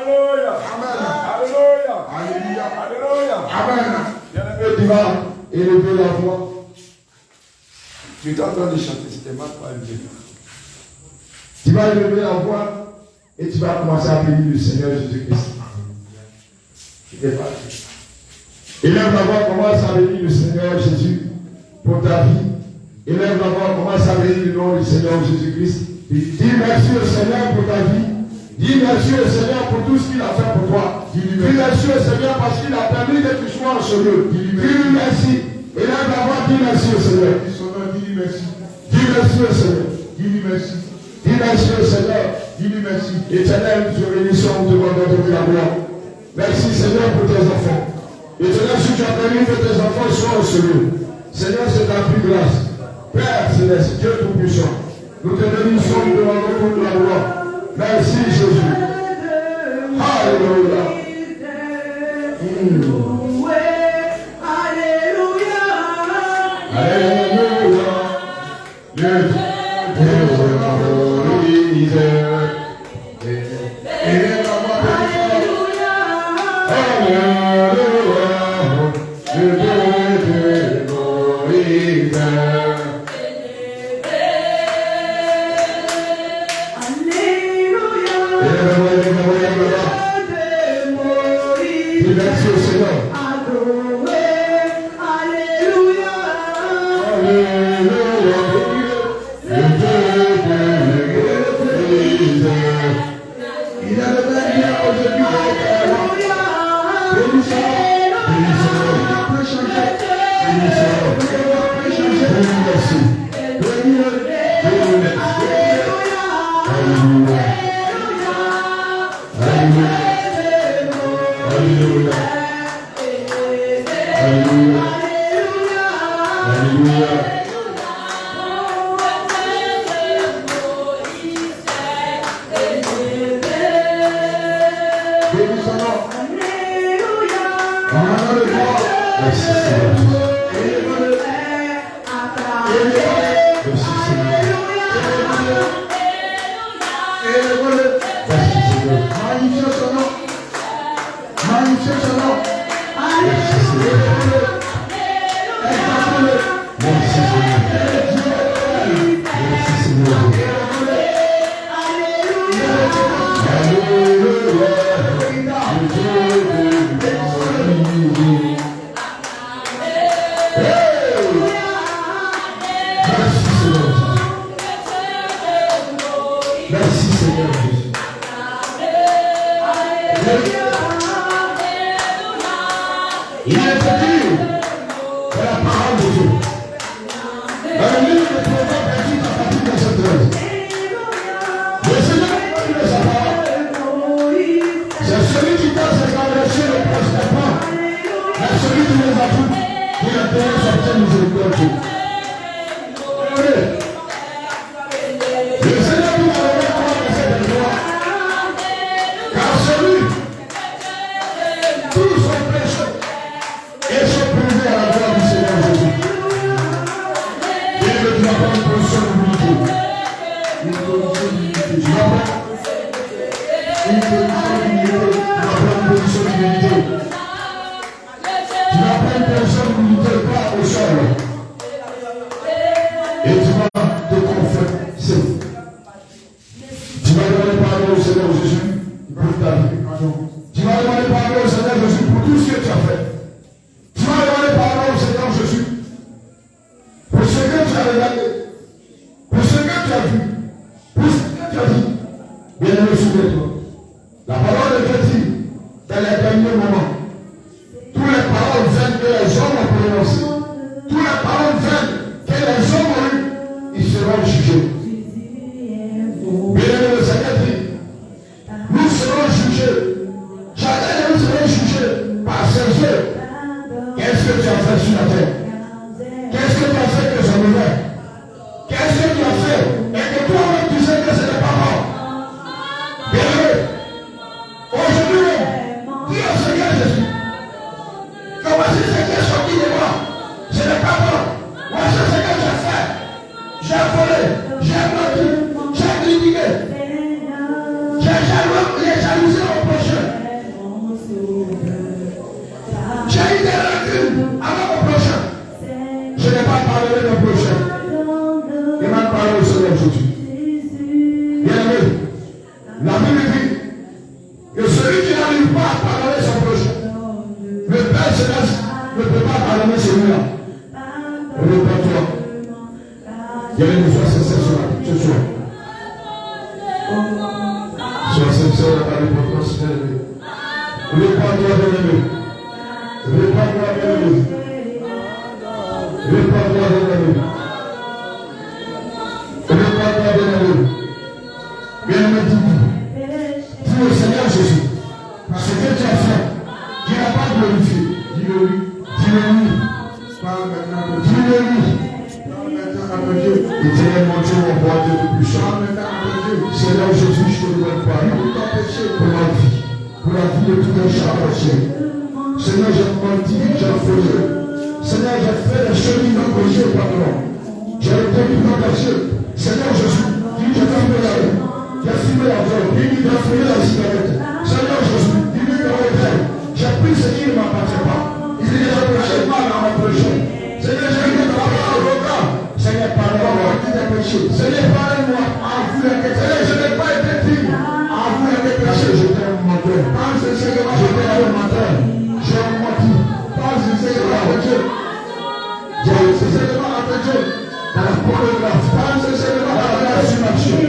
Alléluia. Amen. Alléluia. Alléluia. Alléluia. Amen. Bien-aimé, Tu vas élever la voix. tu es en train de chanter, c'était mal pas élevé. Tu vas élever la voix et tu vas commencer à bénir le Seigneur Jésus-Christ. C'est parti. Élève la voix, commence à bénir le Seigneur Jésus pour ta vie. Élève la voix, commence à bénir le nom du Seigneur Jésus-Christ. Dis merci au Seigneur pour ta vie. Dis merci au Seigneur pour tout ce qu'il a fait pour toi. Dis merci au Seigneur parce qu'il a permis que tu sois en ce lieu. Dis merci. Élève la voix, dis merci au Seigneur. Dis merci. Dis merci au Seigneur. Dis merci. Dis merci au Seigneur. Dis merci. Éternel, nous te bénissons, nous te rendons la gloire. Merci Seigneur pour tes enfants. Éternel, si tu as permis que tes enfants soient au lieu. Seigneur, c'est ta plus grâce. Père Céleste, Dieu Tout-Puissant, nous te bénissons, nous te rendons toute la gloire. Merci Jésus. Alléluia. Aujourd'hui, dis au Seigneur pas pardonner son prochain. Le Père Céleste ne peut pas pardonner celui-là. Réponds-toi. Il y a une foi sincère ce soir. Sois sincère dans ta réponse, bien-aimé. Réponds-toi, bien-aimé. Réponds-toi, bien-aimé. Réponds-toi, bien-aimé. Réponds-toi, bien-aimé. Bien-aimé, dis-moi. Dis au Seigneur Jésus, ce que tu as fait, tu n'as pas glorifié. Dis-le lui. Dis-le lui. Dis-le lui. Éternel mon Dieu, mon roi, Dieu tout puissant. Seigneur Jésus, je te demande pardon pour ma vie, pour la vie de tous les gens chrétiens. Seigneur, j'ai menti, j'ai faussé. Seigneur, j'ai fait des choses qui m'ont causé, pardon. J'ai été plus engagé. Seigneur Jésus, j'ai fumé la rue. J'ai fumé la drogue. J'ai fumé la cigarette. Seigneur Jésus, dis-lui dans le cœur. J'ai pris ce qui ne m'appartient pas. Il dit, j'ai péché mal à mon prochain. Seigneur, j'ai été dans l'avocat. Seigneur, pardonne-moi qui t'a péché. Seigneur, pardonne-moi. Seigneur, je n'ai pas été digne. Avoue les péchés. J'étais un menteur. J'étais un menteur. J'ai menti. J'ai sincèrement après Dieu. Dans la pornographie. Sincèrement dans la consommation.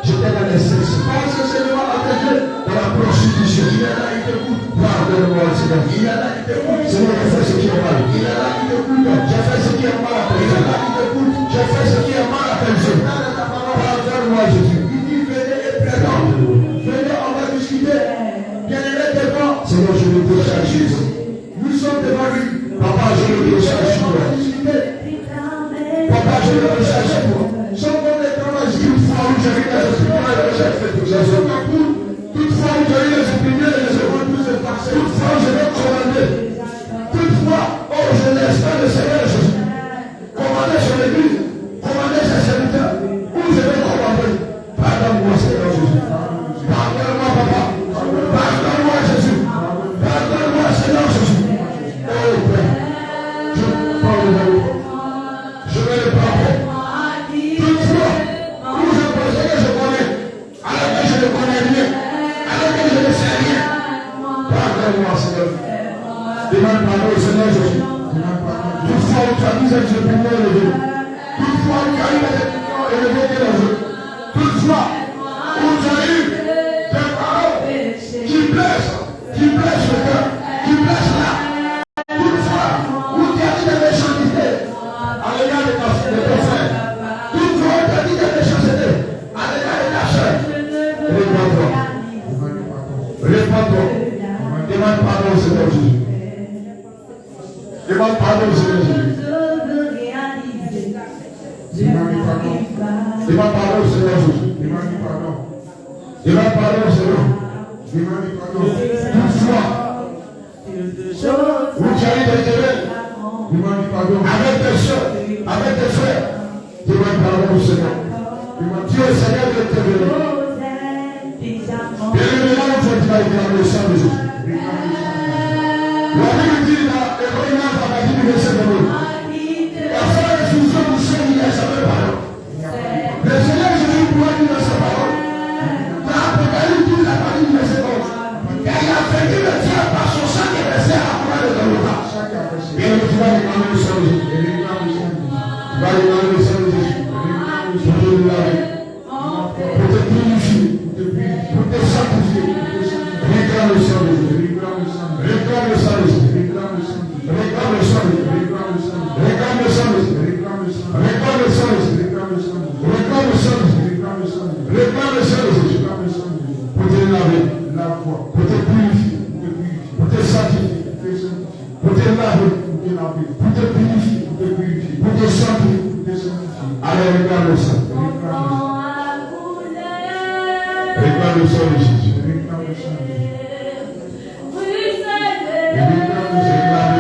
J'étais dans les sexes. Sincèrement après Dieu. Dans la prostitution. Pardonne-moi, Seigneur. Seigneur, j'ai fait ce qui est mal. J'ai fait ce qui est mal à tes yeux. J'ai fait ce qui est mal à tes yeux. Pardonne-moi, Jésus. Il dit, venez et présent. Venez, on va discuter. Bien-aimé devant. Seigneur, je le décharge, Jésus. Nous sommes devant lui. Papa, je le décharge pour toi. Papa, je le décharge pour toi. Sans qu'on ait travaillé, une fois où j'ai vu les esprits, j'ai fait tout ça. Toutefois, où j'ai eu les esprits, les secondes tous effacés. Toutefois, je vais commander. Toutefois, oh, je l'espère le Seigneur Jésus. Commander sur l'église, commander ses serviteurs. Où je vais commander. Pardonne-moi, Seigneur Jésus. Pardonne-moi, Papa. Pardonne-moi, Jésus. Pardonne-moi, Seigneur Jésus. Oh, Père. Je parle de vous. Je vais le pardonner. Toutefois, où je pensais que je connais, alors que je ne connais rien, alors que je ne sais rien. Pardonne-moi, Seigneur. Demande pardon au Seigneur Jésus. Toutefois, où tu as mis un opinion élevé. Toutefois, où tu as eu des opinions élevées de la vie. Toutefois, où tu as eu des paroles qui blessent le cœur, qui blessent l'âme. Toutefois, où tu as dit des méchancetés à l'égard de ton frère. Toutefois, où tu as dit des méchancetés à l'égard de ta soeur. Réponds-toi. Réponds-toi. Demande pardon au Seigneur Jésus. Demande pardon au Seigneur Jésus. Demande pardon au Seigneur Jésus. Demande pardon au Seigneur. Toutefois, où tu as eu des querelles avec tes soeurs, avec tes frères, demande pardon au Seigneur. Dis au Seigneur de te bénir. Bien-aimé, là où tu as été le sang de Jésus. La Bible dit dans Hébreux 9 à partir du verset 2. Afin que tu sois poussé, il a jamais parole. Le Seigneur Jésus pourrait dire dans sa parole. Dans Apocalypse, il a parlé du verset 11. Et il a vaincu le diable par son sang qui est resté à la croix de Golgotha. Bien, tu vas demander le sang de Jésus. Tu vas demander le sang de Jésus. Pour te laver. Pour te purifier. Pour te sanctifier. Réclame le sang de Jésus. Réclame le sang de Jésus. Réclame le sang de Jésus. Réclame le sang de Jésus. Réclame le sang de Jésus. Réclame le sang de Jésus. Réclame le sang de Jésus. Pour te laver. Pour te purifier. Pour te sanctifier. Pour te laver. Pour te purifier. Pour te sanctifier. Allez, réclame le sang. Réclame le sang de Jésus. Réclame le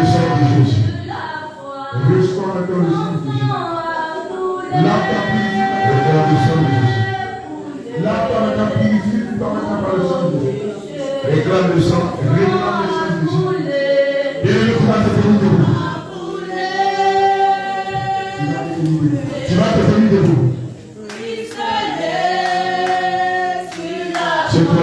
sang de Jésus. Restore le sang de Jésus. Lave ta purification. Lave ta purification par le sang de Jésus. Réclame le sang. Réclame le sang de Jésus. Et le coup va te tenir debout. Tu vas te tenir debout. C'est toi.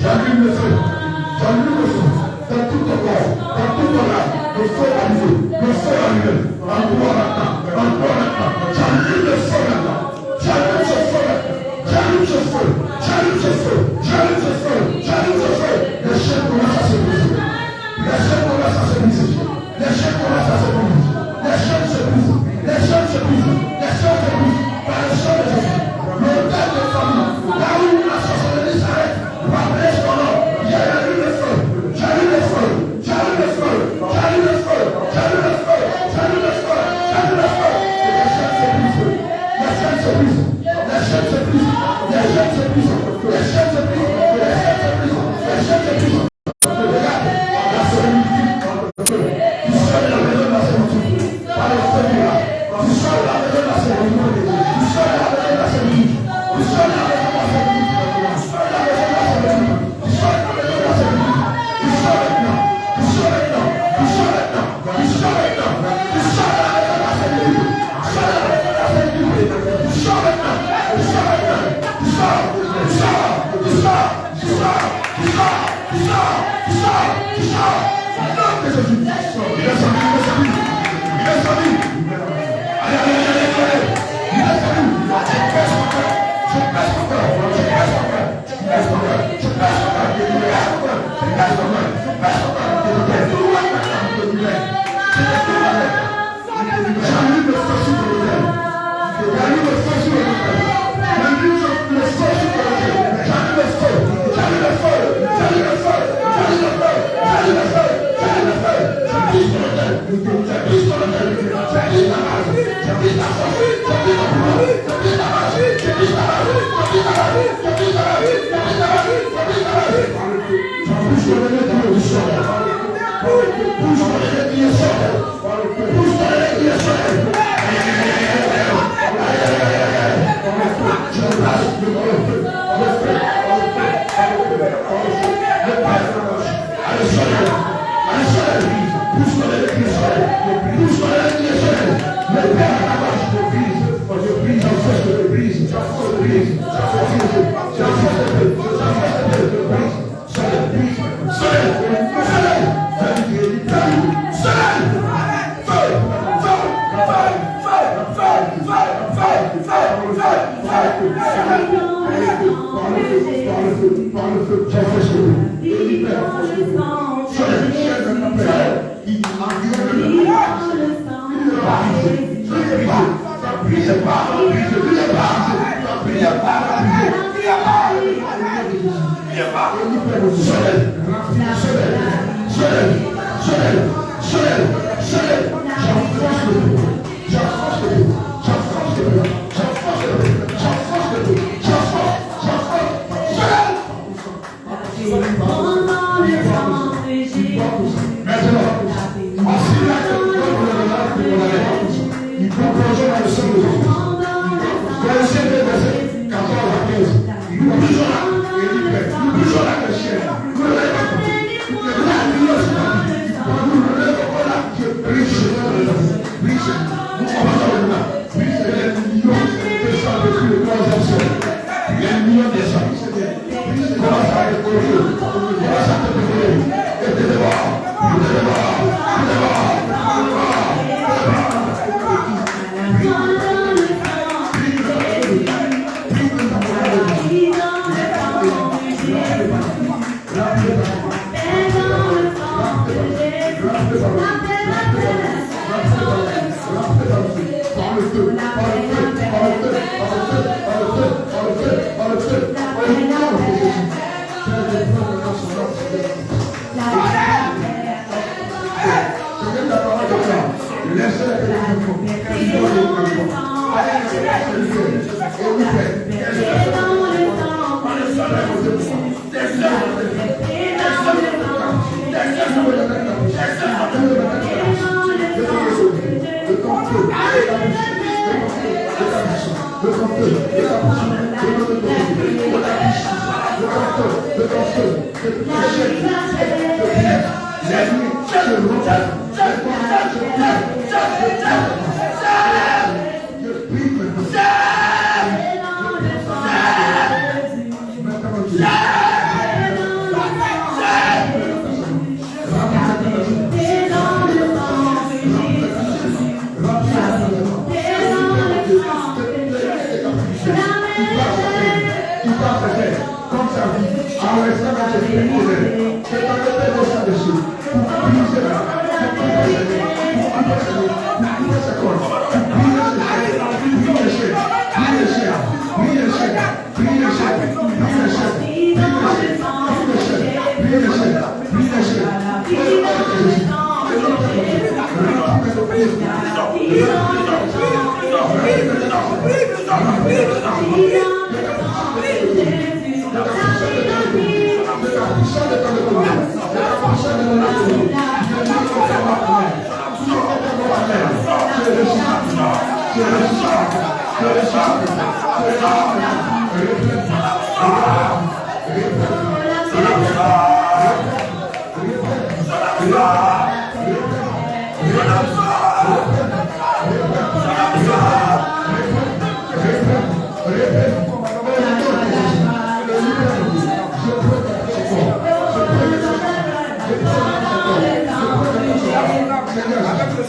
J'allume le feu,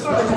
Jésus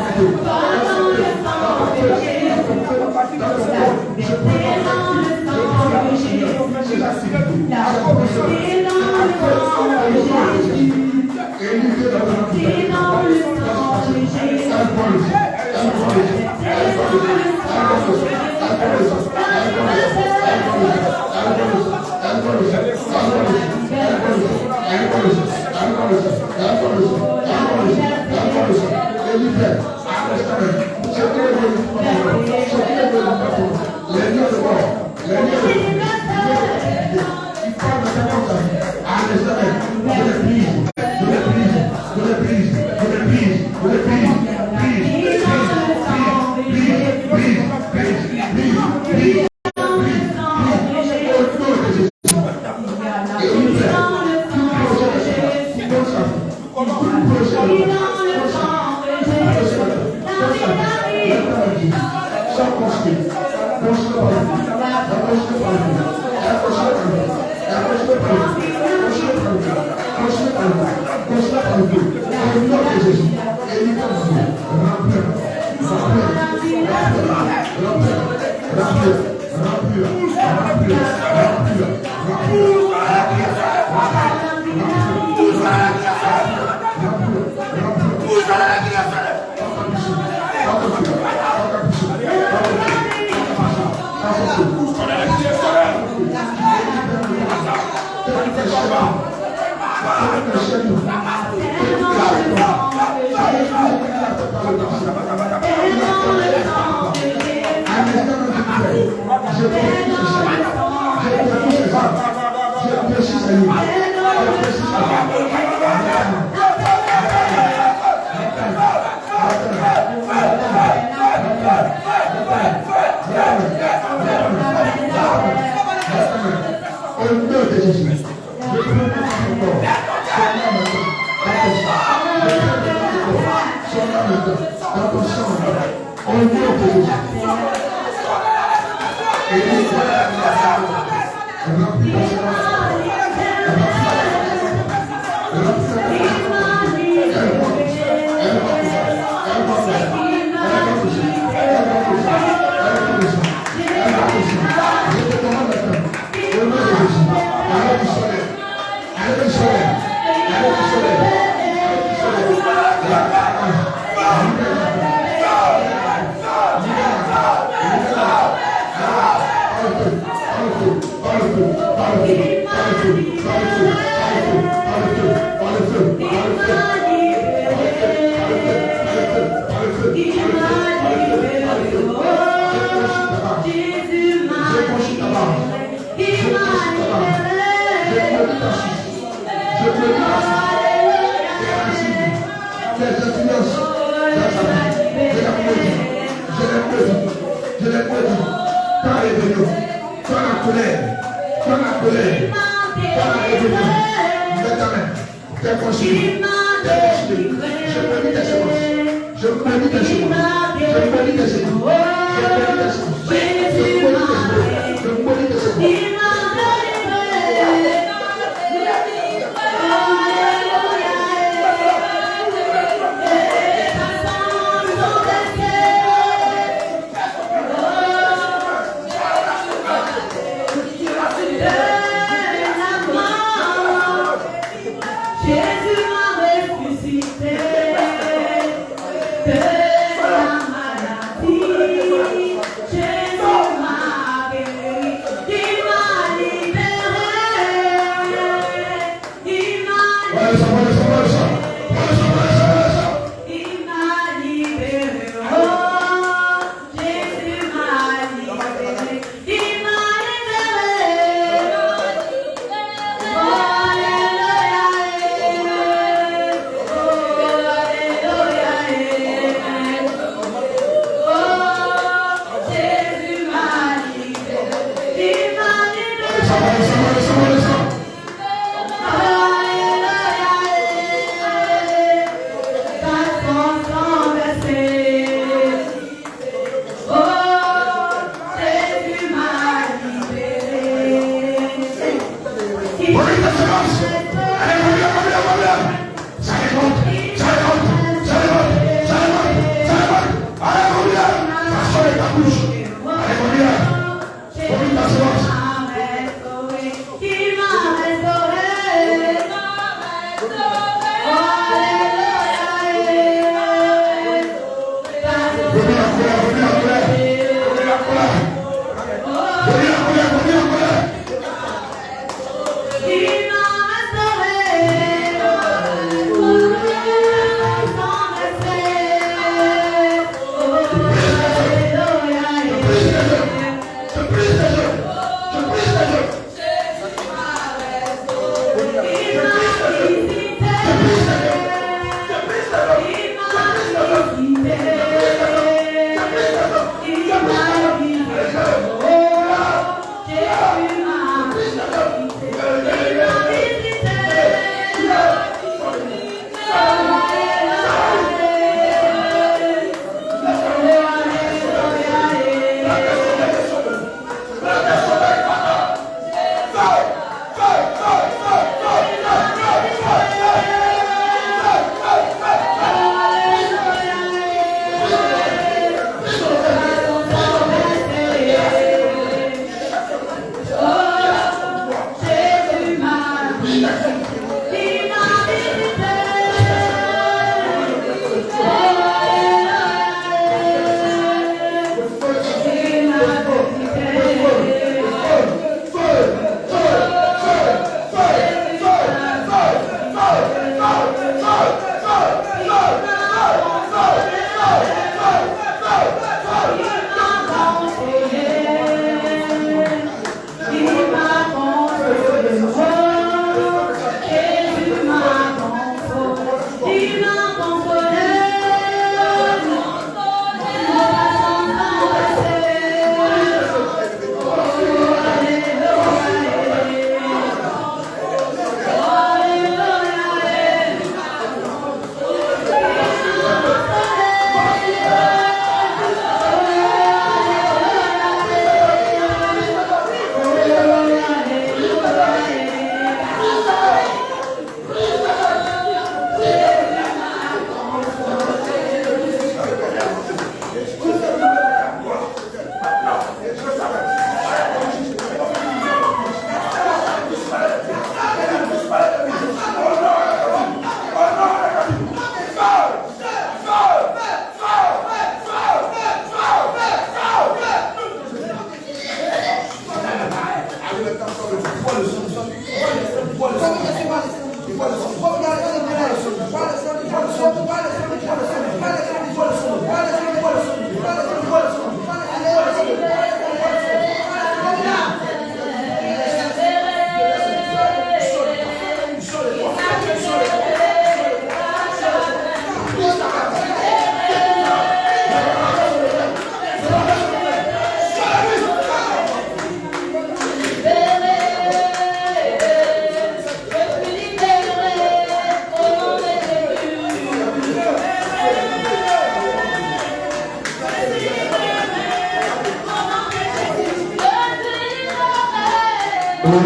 Au nom de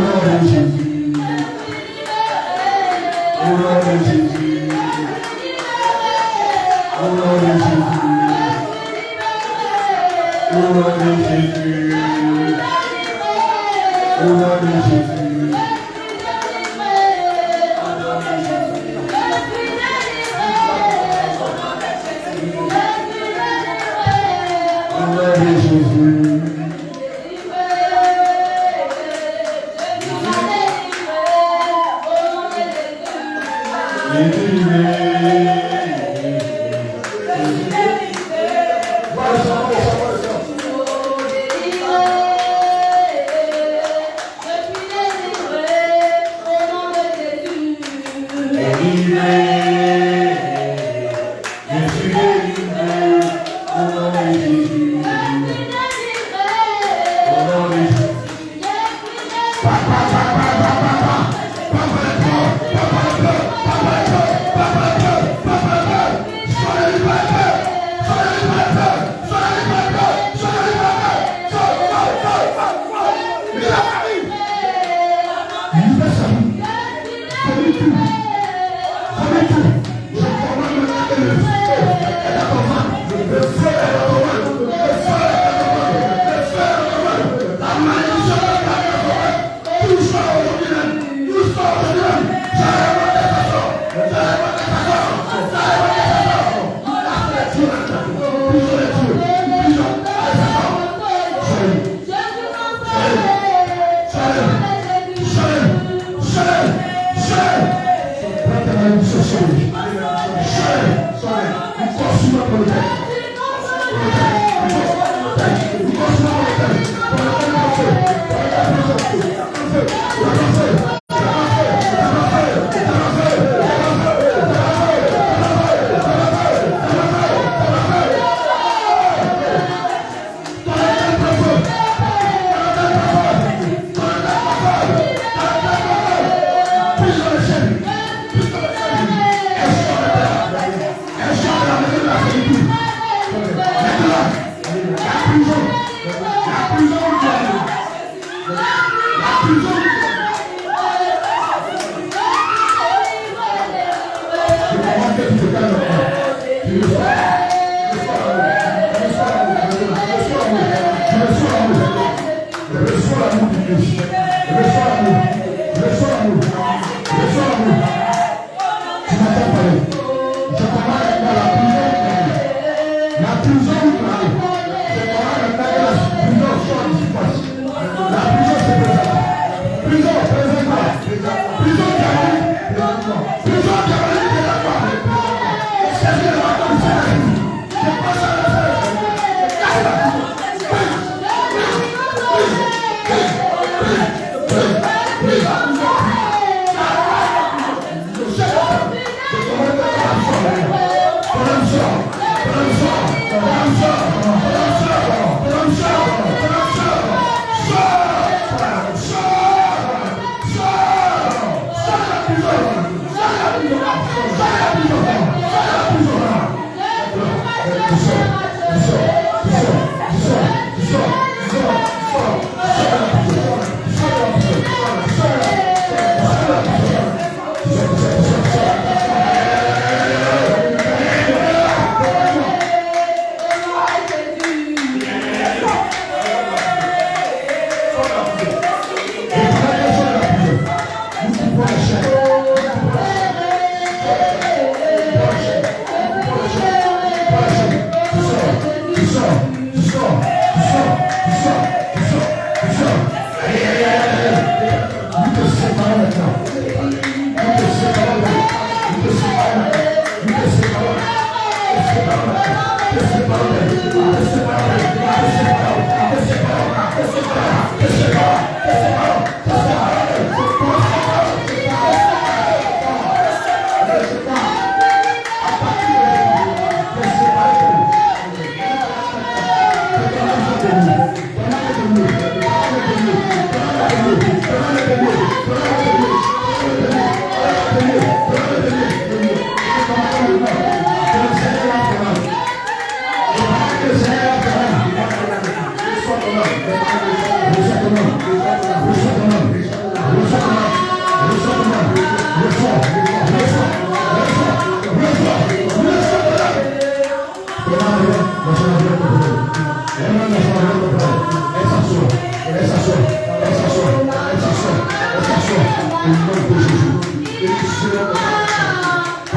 Jésus. Au nom de Jésus. Au nom de Jésus. Au nom de Jésus. Au nom de Jésus. Au nom de Jésus.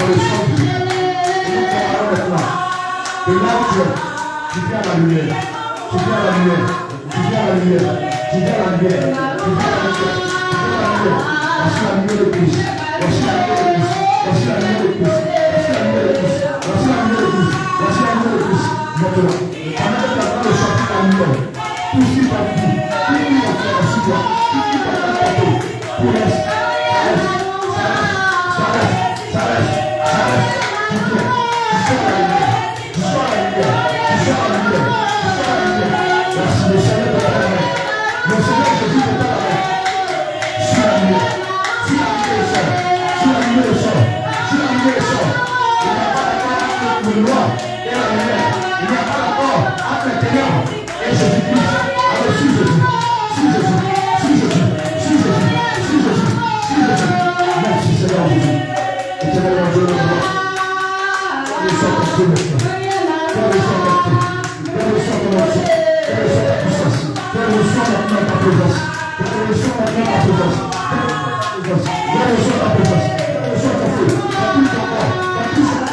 dans le sang de Jésus. Et nous croyons maintenant que là où tu es, tu viens à la lumière. Tu viens à la lumière. Tu viens à la lumière. Tu viens à la lumière. Tu viens à la lumière. Tu viens à la lumière. Voici la lumière de Christ. Voici la lumière de Christ. Voici la lumière de Christ. Voici la lumière de Christ. Voici la lumière de Christ. Voici la lumière de Christ. Maintenant, pendant que tu as de sortir la lumière, tout ce qui va vous, tout ce qui va faire la suite, tout ce qui va faire la peau, pour reste, ça reste. Tu viens, tu sors la lumière, tu sors la lumière, tu sors la lumière, tu sors la lumière. Merci, le Seigneur de la main. Le Seigneur Jésus de la main. Sur la lumière, sur la lumière sort, sur la lumière sort, sur la lumière sort. Il n'y a pas d'accord entre le noir et la lumière. Il n'y a pas d'accord entre les ténèbres et Jésus-Christ. Alors suis Jésus, suis Jésus, suis Jésus, suis Jésus, suis Jésus, suis Jésus. Merci Seigneur Jésus. Éternellement Dieu le roi. Fais le sang comme Dieu maintenant. Fais le sang maintenant. Fais le sang comme Dieu. Fais le sang ta puissance. Fais le sang maintenant ta présence. Fais le sang maintenant ta présence. Fais le sang ta présence. Fais le sang ta feu. Ta pluie ton corps. Ta puissance.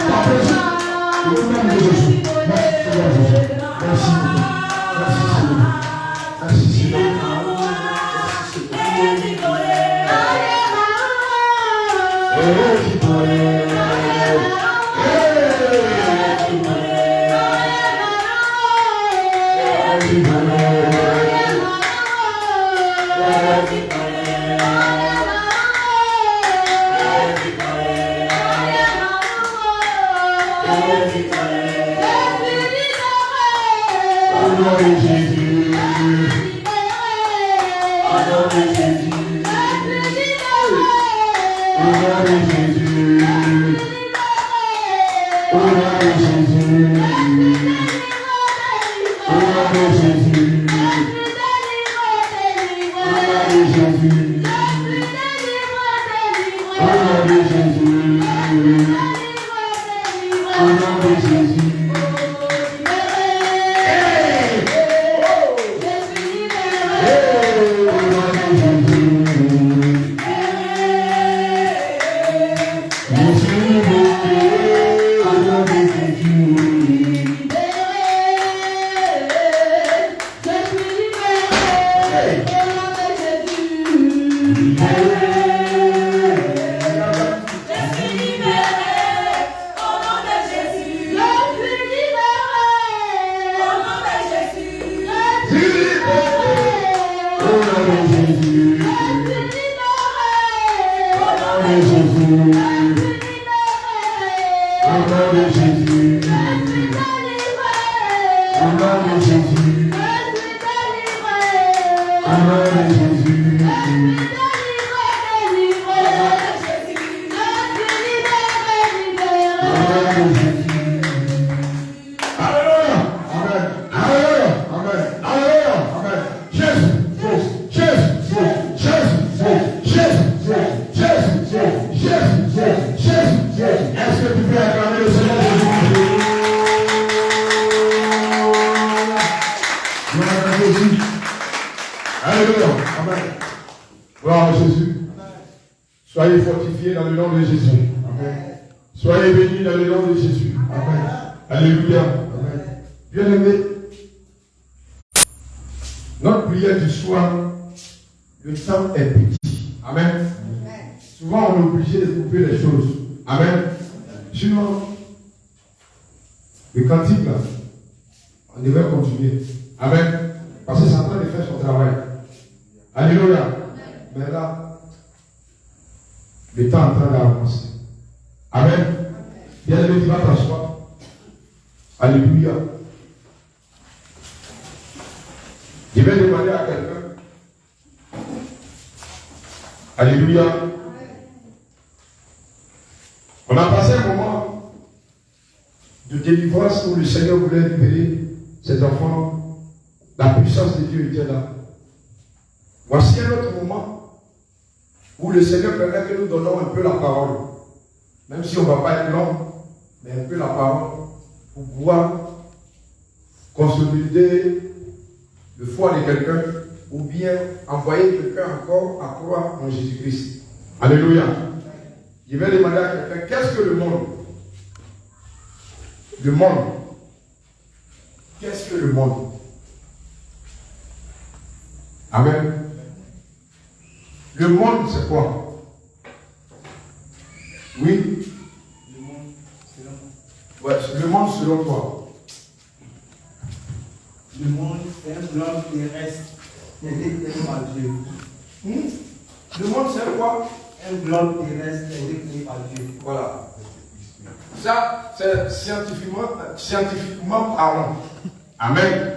Ta présence. Au nom de Jésus. Merci Seigneur Jésus. Merci beaucoup. Merci Seigneur. Merci Seigneur. Soyez fortifiés dans le nom de Jésus. Amen. Soyez bénis dans le nom de Jésus. Amen. Alléluia. Amen. Bien-aimés, notre prière du soir, le temps est petit. Amen. Amen. Souvent, on est obligé de couper les choses. Amen. Sinon, le cantique, là, on devrait continuer. Amen. Parce que c'est en train de faire son travail. Alléluia. Mais là, le temps est en train d'avancer. Amen. Bien-aimé, tu vas t'asseoir. Alléluia. Je vais demander à quelqu'un. Alléluia. On a passé un moment de délivrance où le Seigneur voulait libérer ses enfants. La puissance de Dieu était là. Voici un autre moment où le Seigneur permet que nous donnons un peu la parole. Même si on ne va pas être long, mais un peu la parole pour pouvoir consolider le foi de quelqu'un ou bien envoyer quelqu'un encore à croire en Jésus-Christ. Alléluia. Je vais demander à quelqu'un, qu'est-ce que le monde? Le monde. Qu'est-ce que le monde? Amen. Le monde, c'est quoi? Oui? Le monde selon Ouais, le monde selon toi. Le monde, c'est un globe terrestre décrit par Dieu. Le monde, c'est quoi? Un globe terrestre décrit par Dieu. Voilà. Ça, c'est scientifiquement parlant. Amen.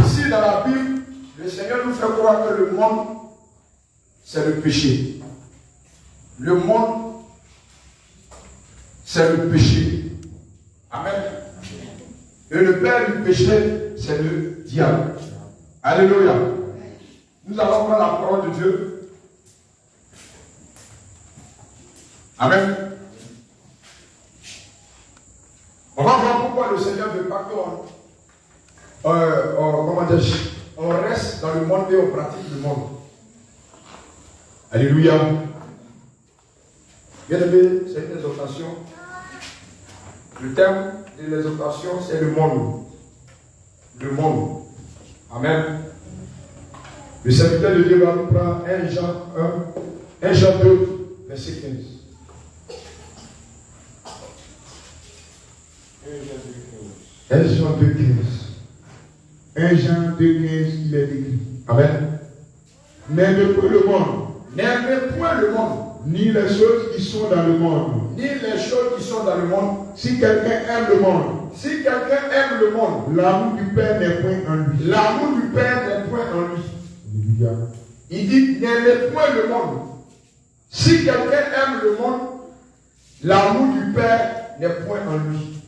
Ici, dans la Bible, le Seigneur nous fait croire que le monde, c'est le péché. Le monde, c'est le péché. Amen. Et le père du péché, c'est le diable. Alléluia. Nous allons prendre la parole de Dieu. Amen. On va voir pourquoi le Seigneur ne veut pas qu'on reste dans le monde et on pratique le monde. Alléluia. Bien aimé, c'est une exhortation. Le thème de l'exhortation, c'est le monde. Le monde. Amen. Le serviteur de Dieu va nous prendre 1 Jean 2, verset 15. 1 Jean 2, 15. 1 Jean 2, 15, il est écrit. Amen. N'aimez point le monde, N'aimez point le monde, ni les choses qui sont dans le monde. ni les choses qui sont dans le monde. Si quelqu'un aime le monde, Si quelqu'un aime le monde, l'amour du Père n'est point en lui. l'amour du Père n'est point en lui. Alléluia. Il dit, n'aimez point le monde. Si quelqu'un aime le monde, l'amour du Père n'est point en lui.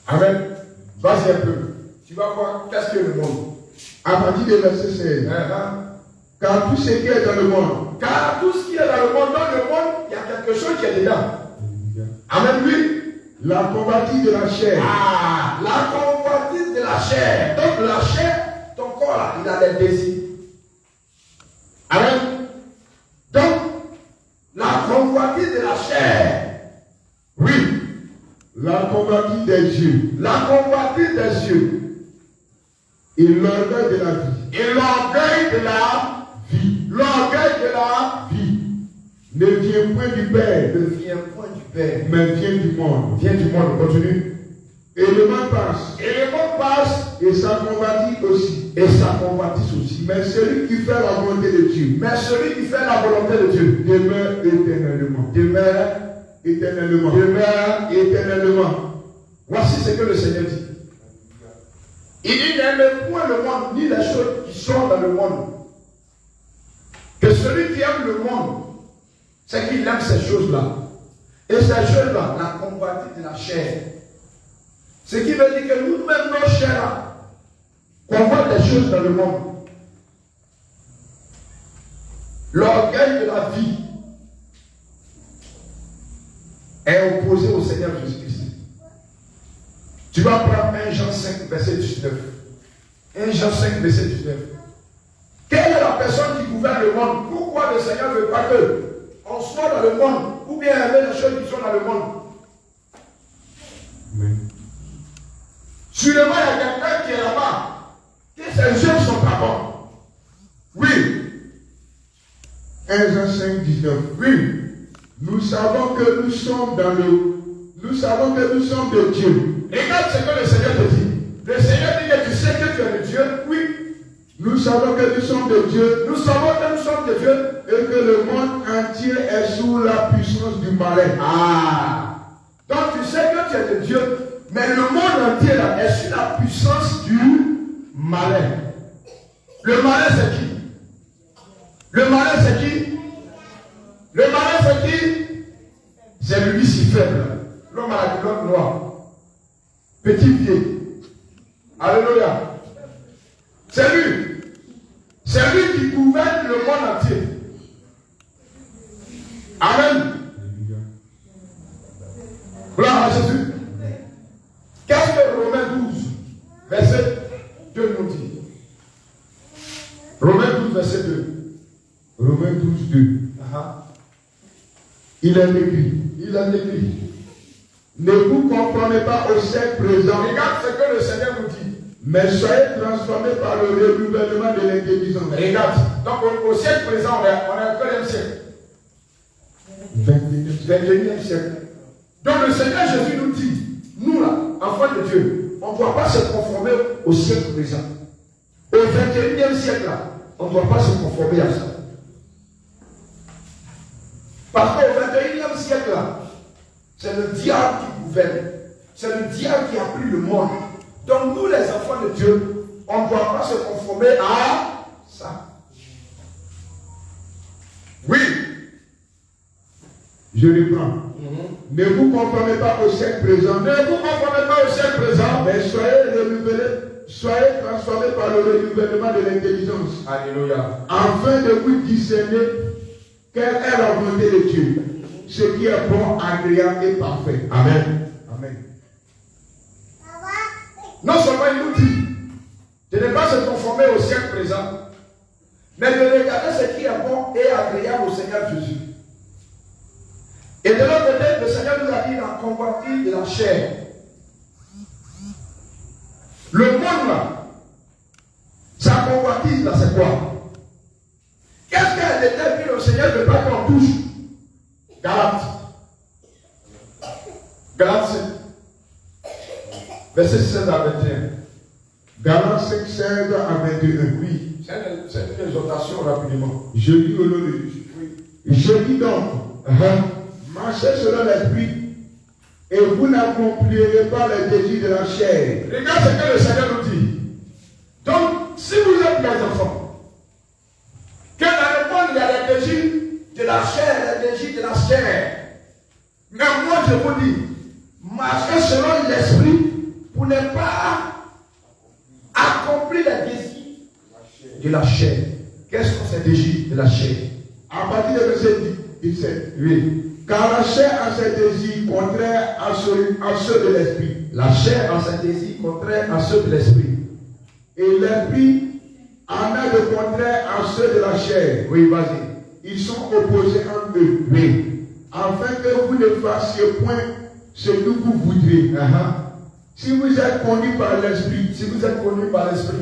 Amen. Vas-y un peu. Tu vas voir qu'est-ce que le monde. À partir du verset 16. Car tout ce qui est dans le monde, Car tout ce qui est dans le monde, il y a quelque chose qui est dedans. Amen, oui. la convoitise de la chair, La convoitise de la chair. Donc la chair, ton corps là, il a des désirs. Amen. Donc, la convoitise de la chair. Oui. la convoitise des yeux La convoitise des yeux. et l'orgueil de la vie. Et l'orgueil de la vie. L'orgueil de la Vie ne vient point du Père, ne vient point du Père. mais vient du monde. Vient du monde. Continue. Et le monde passe, Et le monde passe. et sa convoitise aussi. Et ça convoitise aussi. Mais celui qui fait la volonté de Dieu Mais celui qui fait la volonté de Dieu demeure éternellement. demeure, Éternellement. demeure. Éternellement. Voici ce que le Seigneur dit. Il dit n'aimez point le monde, ni les choses qui sont dans le monde. Que celui qui aime le monde, c'est qu'il aime ces choses-là. Et ces choses-là, la convoitise de la chair. Ce qui veut dire que nous-mêmes, nos chairs, convoitent des choses dans le monde. L'orgueil de la vie est opposé au Seigneur Jésus-Christ. Tu vas prendre 1 Jean 5, verset 19. 1 Jean 5, verset 19. Quelle est la personne qui gouverne le monde? Pourquoi le Seigneur ne veut pas qu'on soit dans le monde ou bien aimer les choses qui sont dans le monde? Amen. Sûrement, il y a quelqu'un qui est là-bas, que ses yeux sont pas bons. Oui, 1 Jean 5, 19. oui. Nous savons que nous sommes dans le. Nous savons que nous sommes de Dieu. Regarde ce que le Seigneur te dit. Le Seigneur dit que tu sais que tu es de Dieu. Oui. Nous savons que nous sommes de Dieu Nous savons que nous sommes de Dieu. et que le monde entier est sous la puissance du malin. Donc tu sais que tu es de Dieu, mais le monde entier là, est sous la puissance du malin. Le malin c'est qui? Le malin c'est qui? Le malin c'est qui? C'est le Lucifer, l'homme à la culotte noire. Petit pied. Alléluia. C'est lui. C'est lui qui gouverne le monde entier. Amen. Gloire à Jésus. Qu'est-ce que Romains 12, verset 2 nous dit? Romains 12, verset 2. Romains 12, 2. Il est écrit. Ne vous conformez pas au siècle présent. Regarde ce que le Seigneur nous dit. Mais soyez transformés par le renouvellement de l'intelligence. Regarde. Donc au siècle présent, on est au quel siècle? 21e siècle. Donc le Seigneur Jésus nous dit, nous là, enfants de Dieu, on ne doit pas se conformer au siècle présent. Au 21e siècle là, on ne doit pas se conformer à ça. Parce qu'au 21e siècle là, c'est le diable qui gouverne. C'est le diable qui a pris le monde. Donc nous les enfants de Dieu, on ne doit pas se conformer à ça. Oui. Je reprends. Ne vous conformez pas au siècle présent. Ne vous conformez pas au siècle présent. Mais soyez transformés par le renouvellement de l'intelligence. Alléluia. Afin de vous discerner quelle est la volonté de Dieu. Ce qui est bon, agréable et parfait. Amen. Amen. Non seulement il nous dit de ne pas se conformer au siècle présent, mais de regarder ce qui est bon et agréable au Seigneur Jésus. Et de l'autre côté, le Seigneur nous a dit la convoitise de la chair. Le monde là, sa convoitise là, c'est quoi? Qu'est-ce qu'elle était que le Seigneur ne veut pas qu'on touche? Galates 5, verset 16 à 21. Galates 5, 16 à 21. Oui, c'est une exhortation rapidement. Je lis au nom de Jésus. Je dis donc, marchez selon l'esprit et vous n'accomplirez pas les désirs de la chair. Regarde ce que le Seigneur nous dit. Donc, si vous êtes mes enfants, que dans le monde il y a les désirs de la chair, les désirs de la chair. Mais moi je vous dis, marchez selon l'esprit pour ne pas accomplir les désirs de la chair. Quels sont ces désirs de la chair? À partir de verset 17. Oui. Car la chair a ses désirs contraires à ceux de l'esprit. La chair a ses désirs contraires à ceux de l'esprit. Et l'esprit en a de contraires à ceux de la chair. Oui, vas-y. Ils sont opposés entre eux. Oui. Afin que vous ne fassiez point ce que vous voudrez. Si vous êtes conduits par l'esprit,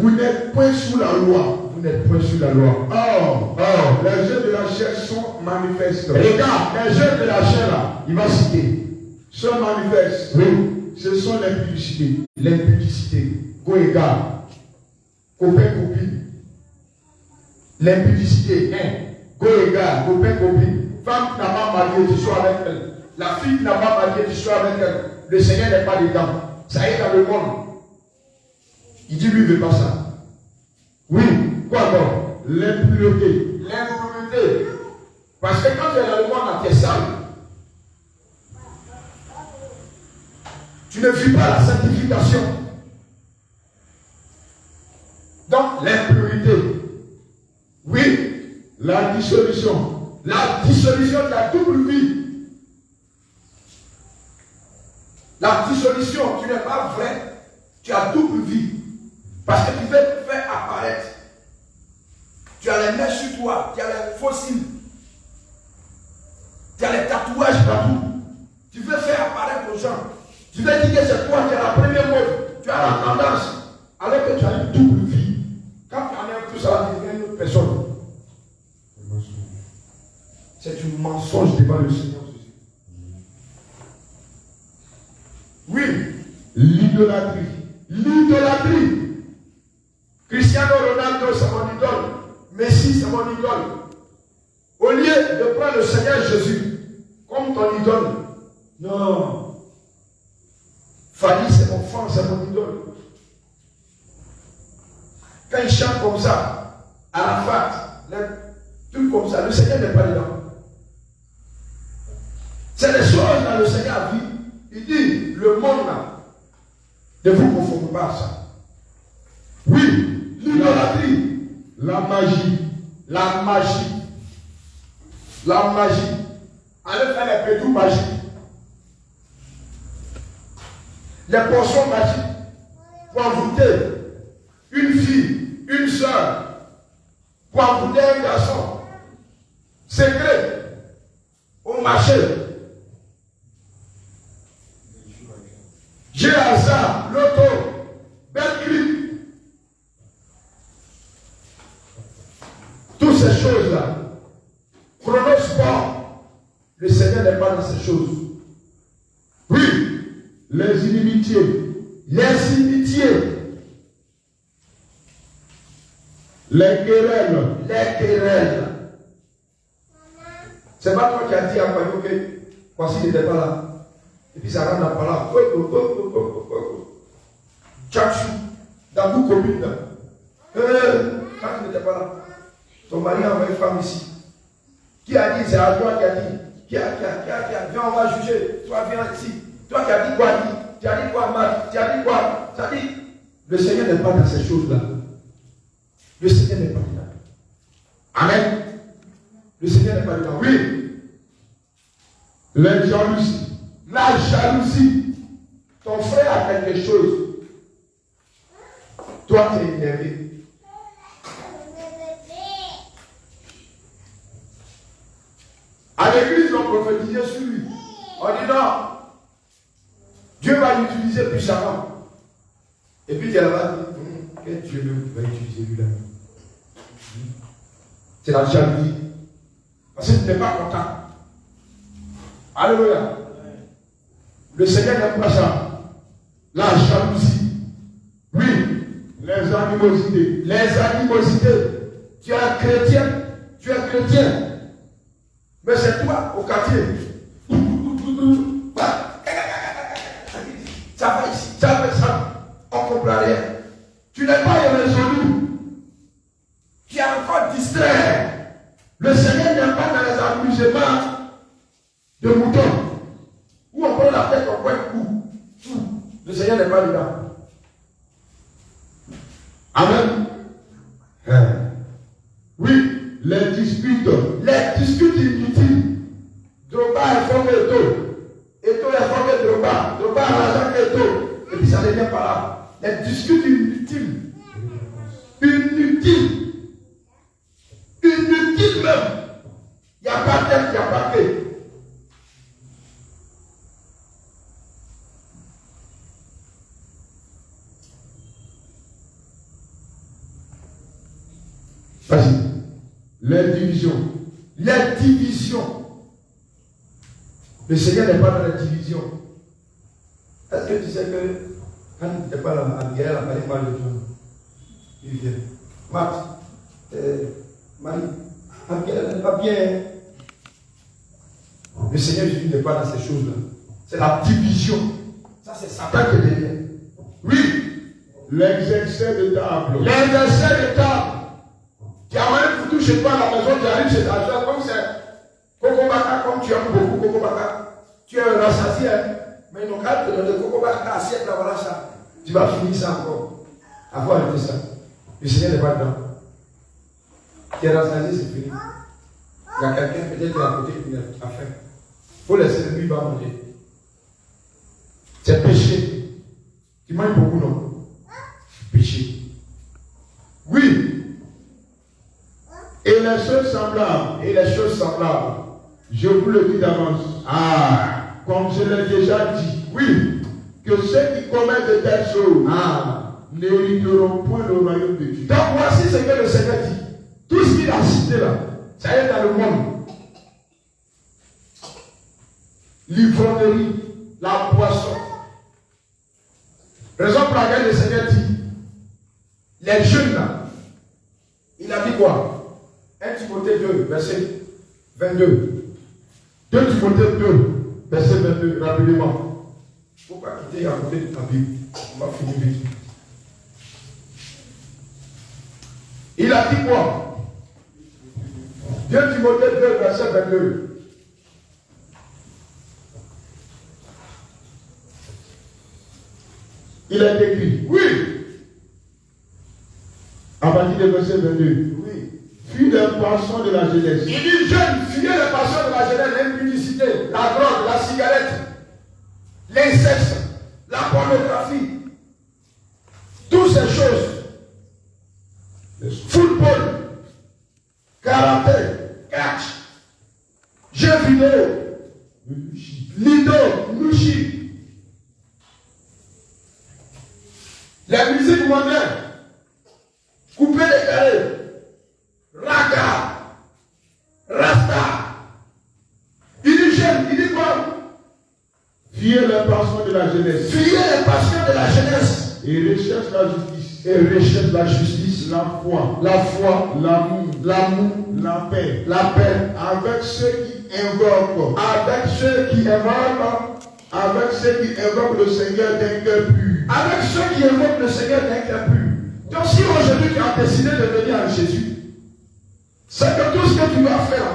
vous n'êtes point sous la loi. Vous n'êtes point sous la loi. Or, les œuvres de la chair sont manifestes. Regarde, les œuvres de la chair là, il va citer. Sont manifestes. Oui. Ce sont l'impudicité. L'impudicité. Go-égard. Copain-copine. L'impudicité. Go-égard. Copain-copine. Femme qui n'a pas marié, tu sois avec elle. La fille qui n'a pas marié, tu sois avec elle. Le Seigneur n'est pas dedans. Ça est dans le monde. Il dit lui, il ne veut pas ça. Oui. Quoi donc? L'impureté. L'impureté. Parce que quand tu es dans le monde, tu es sale. Tu ne vis pas la sanctification. Donc, l'impurité. Oui. La dissolution. La dissolution de la double vie. La dissolution, tu n'es pas vrai. Tu as double vie. Parce que tu veux faire apparaître. Tu as les mains sur toi. Tu as les fossiles. Tu as les tatouages partout. Tu veux faire apparaître aux gens. Tu veux dire que c'est toi qui as la première mode. Tu as la tendance. Alors que tu as une double vie. Quand tu en es tout ça, tu deviens une autre personne. C'est un mensonge devant le Seigneur Jésus. Oui. L'idolâtrie. L'idolâtrie. Cristiano Ronaldo, c'est mon idole. Messi, c'est mon idole. Au lieu de prendre le Seigneur Jésus comme ton idole, non. Fadi, c'est mon frère, c'est mon idole. Quand il chante comme ça, Arafat, tout comme ça, le Seigneur n'est pas dedans. C'est des choses dans le Seigneur a dit. Il dit, le monde là, ne vous conformez pas à ça. Oui, l'idolâtrie, la magie. La magie. La magie. Allez faire les pédous magiques. Les potions magiques. Pour envoûter une fille, une soeur. Pour envoûter un garçon. Secret. Au marché. J'ai hasard, loto, Betclic. Toutes ces choses-là. Chronosport. Le Seigneur n'est pas dans ces choses. Oui, les inimitiés. Les inimitiés. Les querelles. Les querelles. C'est pas toi qui as dit à Kwayo que Kwasi n'était pas là. Et puis ça rentre dans la parole. Tchachou, dans vos communes. Quand tu n'étais pas là, ton mari a envoyé une femme ici. Qui a dit, c'est à toi qui a dit. Qui a dit, viens, on va juger. Toi, viens ici. Toi qui as dit quoi, dit. Tu as dit quoi, Marc? Tu as dit quoi? Ça dit, le Seigneur n'est pas dans ces choses-là. Le Seigneur n'est pas dedans. Amen. Le Seigneur n'est pas dedans. Oui. La jalousie. La jalousie. Ton frère a quelque chose. Toi, tu es énervé. À l'église, on prophétisait sur lui. On dit non. Dieu va l'utiliser puissamment. Et puis, Dieu va dire, quel Dieu va utiliser lui-là? C'est la jalousie. Parce que tu n'es pas content. Alléluia. Le Seigneur n'aime pas ça. La jalousie. Oui. Les animosités. Les animosités. Tu es un chrétien. Tu es un chrétien. Mais c'est toi au quartier. Ça va ici, ça va ça. On ne comprend rien. Tu n'es pas résolu. Tu es encore distrait. Le Seigneur n'aime pas dans les amusements de moutons. Où on prend la tête, on prend un coup. Le Seigneur n'est pas dedans. Amen. Oui. Les disputes inutiles. Drogba est formé Eto est formé Drogba a l'argent Eto. Et puis ça ne vient pas là. Les disputes inutiles. Inutiles même. Il n'y a pas de tête, il n'y a pas de tête. Vas-y. Les divisions. Les divisions. Le Seigneur n'est pas dans la division. Est-ce que tu sais que quand tu n'es pas là, à Miguel, elle a parlé de toi. Il vient. Marthe, Marie, elle n'est pas bien. Le Seigneur Jésus n'est pas dans ces choses-là. C'est la division. Ça, c'est Satan qui est derrière. Oui. Les excès de table. Les excès de table. Tu as même foutu chez toi à la maison, tu arrives chez ta soeur, comme c'est Coco Baka, comme tu aimes beaucoup Coco Baka. Tu es un rassasié, mais ils n'ont qu'à te donner Coco Baka assiette, là, voilà ça. Tu vas finir ça encore. Avoir arrêté ça. Le Seigneur n'est pas dedans. Tu es rassasié, c'est fini. Il y a quelqu'un peut-être qui est à côté qui a faim. Il faut laisser lui, il va manger. C'est péché. Tu manges beaucoup, non? Péché. Oui. Et les choses semblables. Je vous le dis d'avance. Comme je l'ai déjà dit. Oui. Que ceux qui commettent de telles choses n'hériteront point le royaume de Dieu. Donc voici ce que le Seigneur dit. Tout ce qu'il a cité là, ça y est dans le monde. L'ivrognerie, la boisson. Raison pour laquelle le Seigneur dit, les jeunes là, il a dit quoi? 1 Timothée 2, verset 22. 2 Timothée 2, verset 22, rapidement. Il ne faut pas quitter à côté de ta Bible. On va finir vite. Il a dit quoi? 2 Timothée 2, verset 22. Il est écrit. Oui. À partir du verset 22. Oui. Fuis les passions de la jeunesse. Il dit jeune, fuyez les passions de la jeunesse, l'impudicité, la drogue, la cigarette, l'inceste, la pornographie, toutes ces choses. Football, karaté, catch, jeux vidéo, Lido, Nushi. La musique moderne. Couper les carrés. Raga. Rasta. Il dit j'aime, il dit quoi? Fuyez les passions de la jeunesse. Fuyez les passions de la jeunesse. Et recherche la justice. Et recherche la justice, La foi. l'amour, La paix. la paix. Avec ceux qui invoquent. Avec ceux qui invoquent. Avec ceux qui invoquent le Seigneur d'un cœur pur. Avec ceux qui invoquent le Seigneur d'un cœur pur. Donc si aujourd'hui tu as décidé de venir à Jésus, c'est que tout ce que tu vas faire,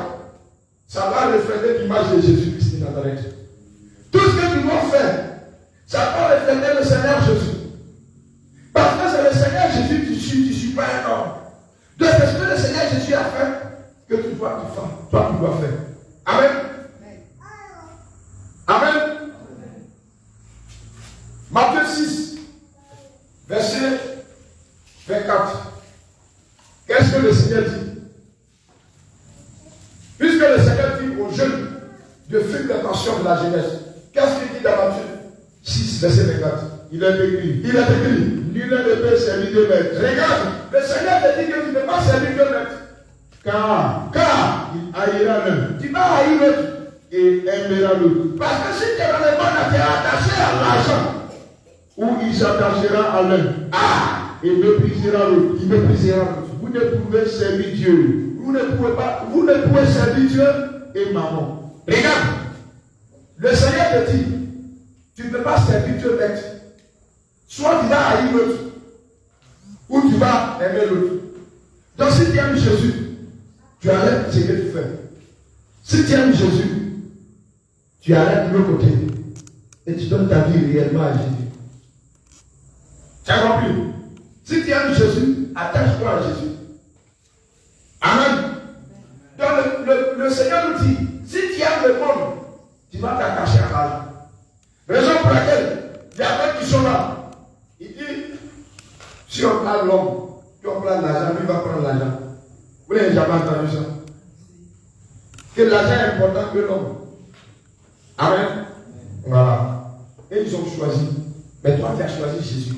ça va refléter l'image de Jésus-Christ de Nazareth. Tout ce que tu dois faire, ça va refléter le Seigneur Jésus. Parce que c'est le Seigneur Jésus que tu suis pas un homme. Donc c'est ce que le Seigneur Jésus a fait que tu dois faire. Toi, tu dois faire. Amen. Amen. Matthieu 6, verset 24. Qu'est-ce que le Seigneur dit? Puisque le Seigneur dit aux jeunes de fuir les passions de la jeunesse, qu'est-ce qu'il dit dans Matthieu 6, verset 24? Il est écrit. Il est écrit. Nul ne peut servir deux maîtres. Regarde, le Seigneur te dit que tu ne peux pas servir deux maîtres. Car il haïra l'un Tu vas haïr l'autre. et aimera l'autre. Parce que si tu es dans le monde, tu es attaché à l'argent. Ou il s'attachera à l'un et méprisera l'autre. Il méprisera l'autre. Vous ne pouvez servir Dieu Vous ne pouvez servir Dieu. et maman. Regarde, le Seigneur te dit, tu ne peux pas servir Dieu maître. Soit tu vas haïr l'autre, ou tu vas aimer l'autre. Donc si tu aimes Jésus, tu arrêtes ce que tu fais. Si tu aimes Jésus, tu arrêtes de l'autre côté et tu donnes ta vie réellement à Jésus. Tu as compris? Si tu aimes Jésus, attache-toi à Jésus. Amen. Donc le Seigneur nous dit, si tu aimes le monde, tu vas t'attacher à l'argent. Raison pour laquelle il y a d'autres qui sont là. Il dit, si on prend l'homme, si on prend l'argent, lui va prendre l'argent. Vous n'avez jamais entendu ça? Que l'argent est important que l'homme. Amen. Voilà. Et ils ont choisi. Mais toi, tu as choisi Jésus.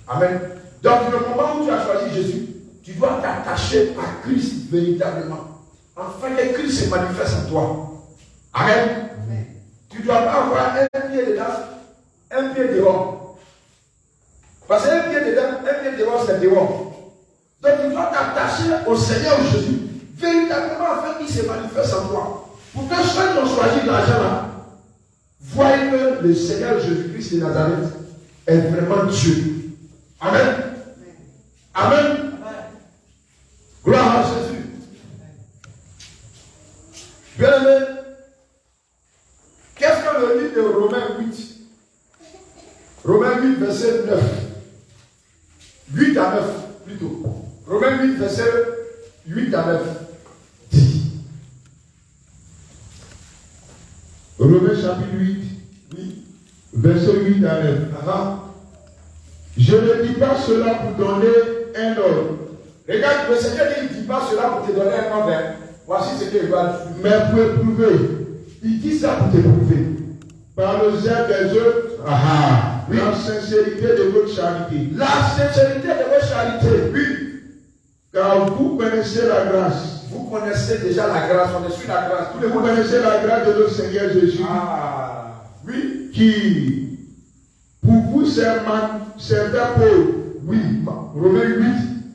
Amen. Donc, le moment où tu as choisi Jésus, tu dois t'attacher à Christ véritablement. Afin que Christ se manifeste en toi. Amen. Amen. Tu ne dois pas avoir un pied dedans, un pied dehors. Parce qu'un pied dedans, un pied dehors, c'est dehors. Donc tu dois t'attacher au Seigneur Jésus, véritablement afin qu'il se manifeste en toi. Pour que ceux qui ont choisi l'argent là, voient que le Seigneur Jésus-Christ de Nazareth est vraiment Dieu. Amen. Amen. Amen. Gloire à Jésus. Bien-aimé, qu'est-ce que le livre de Romains 8? Romains 8, verset 9. 8 à 9, plutôt. Romains 8, verset 8 à 9. Dit. Romains chapitre 8, Oui. verset 8 à 9. Je ne dis pas cela pour donner un ordre, Regarde, le Seigneur dit, il ne dit pas cela pour te donner un ordre. Voici ce qu'il va dire. mais pour éprouver Il dit ça pour t'éprouver. par le zèle des autres Oui. la sincérité de votre charité. La sincérité de votre charité. Oui. Car vous connaissez la grâce. Vous connaissez déjà la grâce. On est sur la grâce. Tous les Vous monde. connaissez la grâce de notre Seigneur Jésus Oui. qui, pour vous, c'est fait pauvre. Oui. Romains 8,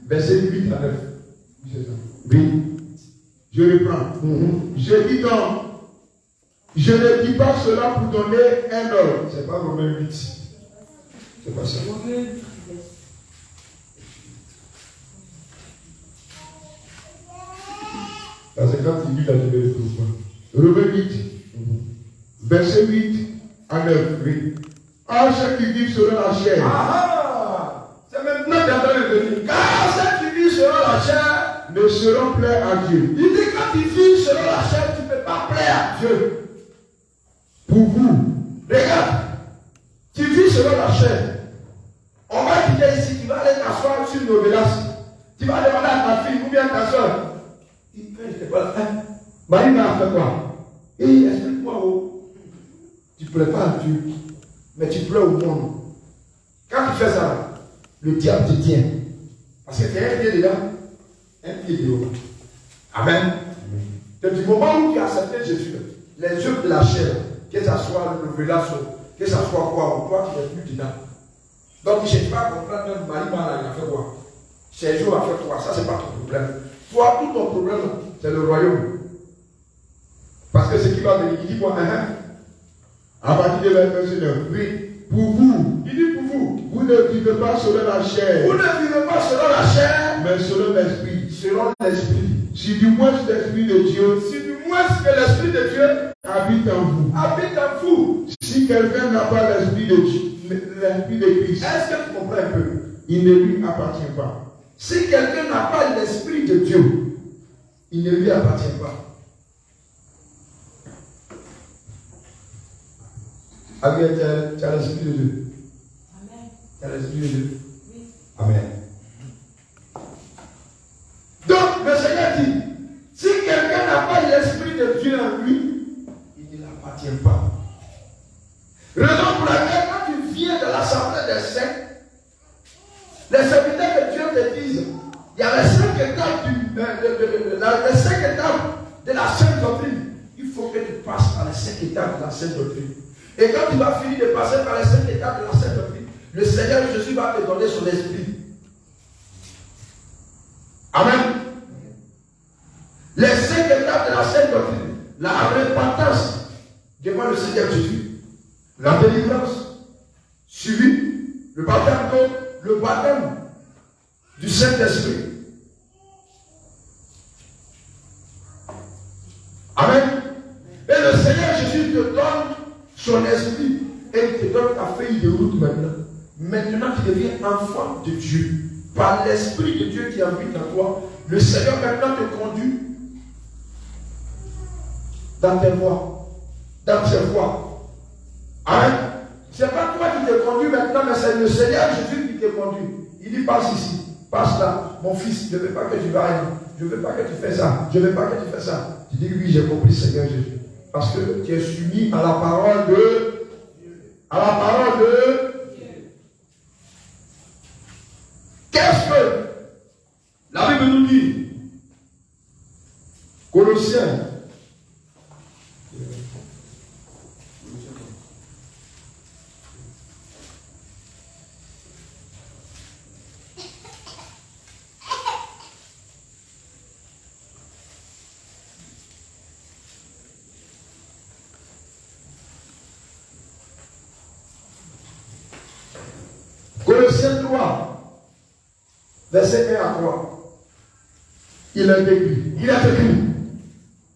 verset 8 à 9. Oui, c'est ça. Oui. Je reprends. Je dis donc, je ne dis pas cela pour donner un ordre. C'est pas Romains 8. C'est pas ça. Parce que quand il dit là, je vais le trouver. Romains 8, verset 8 à 9. Oui. À ceux qui vivent selon la chair. C'est maintenant qu'il est en train de venir. Car ceux qui vivent selon la chair ne seront plaire à Dieu. il dit quand tu vis selon la chair, tu ne peux pas plaire à Dieu. Pour vous, Regarde, tu vis selon la chair. On va quitter ici, tu vas aller t'asseoir sur une novelas. Tu vas demander à ta fille ou bien à ta soeur. Il fait, je ne sais pas là. Marie m'a fait quoi? Et explique-moi où. Tu ne plais pas à Dieu, mais tu plais au monde. Quand tu fais ça, le diable te tient. Parce que tu as un pied dedans, un pied dehors. Amen. Du moment où tu as accepté Jésus, les yeux de la chair, que ce soit le relation, que ce soit quoi, ou toi tu n'es plus dedans. Donc, je ne cherche pas à comprendre même Marie-Mala, il a fait quoi. Ces jours a fait quoi, ça c'est pas ton problème. Toi, tout ton problème, c'est le royaume. Parce que ce qui va venir, il dit quoi, À partir de la verset 9, oui, pour vous, il dit pour vous, vous ne vivez pas selon la chair, vous ne vivez pas selon la chair, mais selon l'esprit. selon l'esprit. Si du moins l'esprit de Dieu Si du moins que l'esprit de Dieu habite en vous, habite en vous, si quelqu'un n'a pas l'esprit de Dieu, l'esprit de Christ, est-ce que tu comprends un peu? il ne lui appartient pas. Si quelqu'un n'a pas l'esprit de Dieu, il ne lui appartient pas. Amen. Tu as l'esprit de Dieu. Amen. Tu as l'esprit de Dieu. Oui. Amen. Donc, le Seigneur dit, si quelqu'un n'a pas l'esprit de Dieu en lui, il ne l'appartient pas. Raison pour laquelle, quand tu viens de l'assemblée des saints, les serviteurs de Dieu te disent, il y a les 5 étapes les 5 étapes de la sainte doctrine. Il faut que tu passes par les 5 étapes de la sainte doctrine. Et quand tu vas finir de passer par les 5 étapes de la sainte doctrine, le Seigneur Jésus va te donner son esprit. Amen. Les 5 étapes de la sainte doctrine, la repentance devant le Seigneur Jésus, la délivrance, suivi, le baptême du Saint-Esprit. Amen. Et le Seigneur Jésus te donne son esprit et il te donne ta feuille de route maintenant. Maintenant, tu deviens enfant de Dieu. Par l'Esprit de Dieu qui habite en toi, le Seigneur maintenant te conduit dans tes voies, dans ses voies. Amen. Ce n'est pas toi qui te conduis maintenant, mais c'est le Seigneur Jésus qui te conduit. Il dit, passe ici, passe là. Mon fils, je ne veux pas que tu ailles. Je ne veux pas que tu fasses ça. Je ne veux pas que tu fasses ça. Tu dis, oui, j'ai compris, Seigneur Jésus. Parce que tu es soumis à la parole de Dieu. À la parole de Dieu. Qu'est-ce que la Bible nous dit? Colossiens. Colossiens 3, verset 1 à 3. Il est écrit. Il est écrit.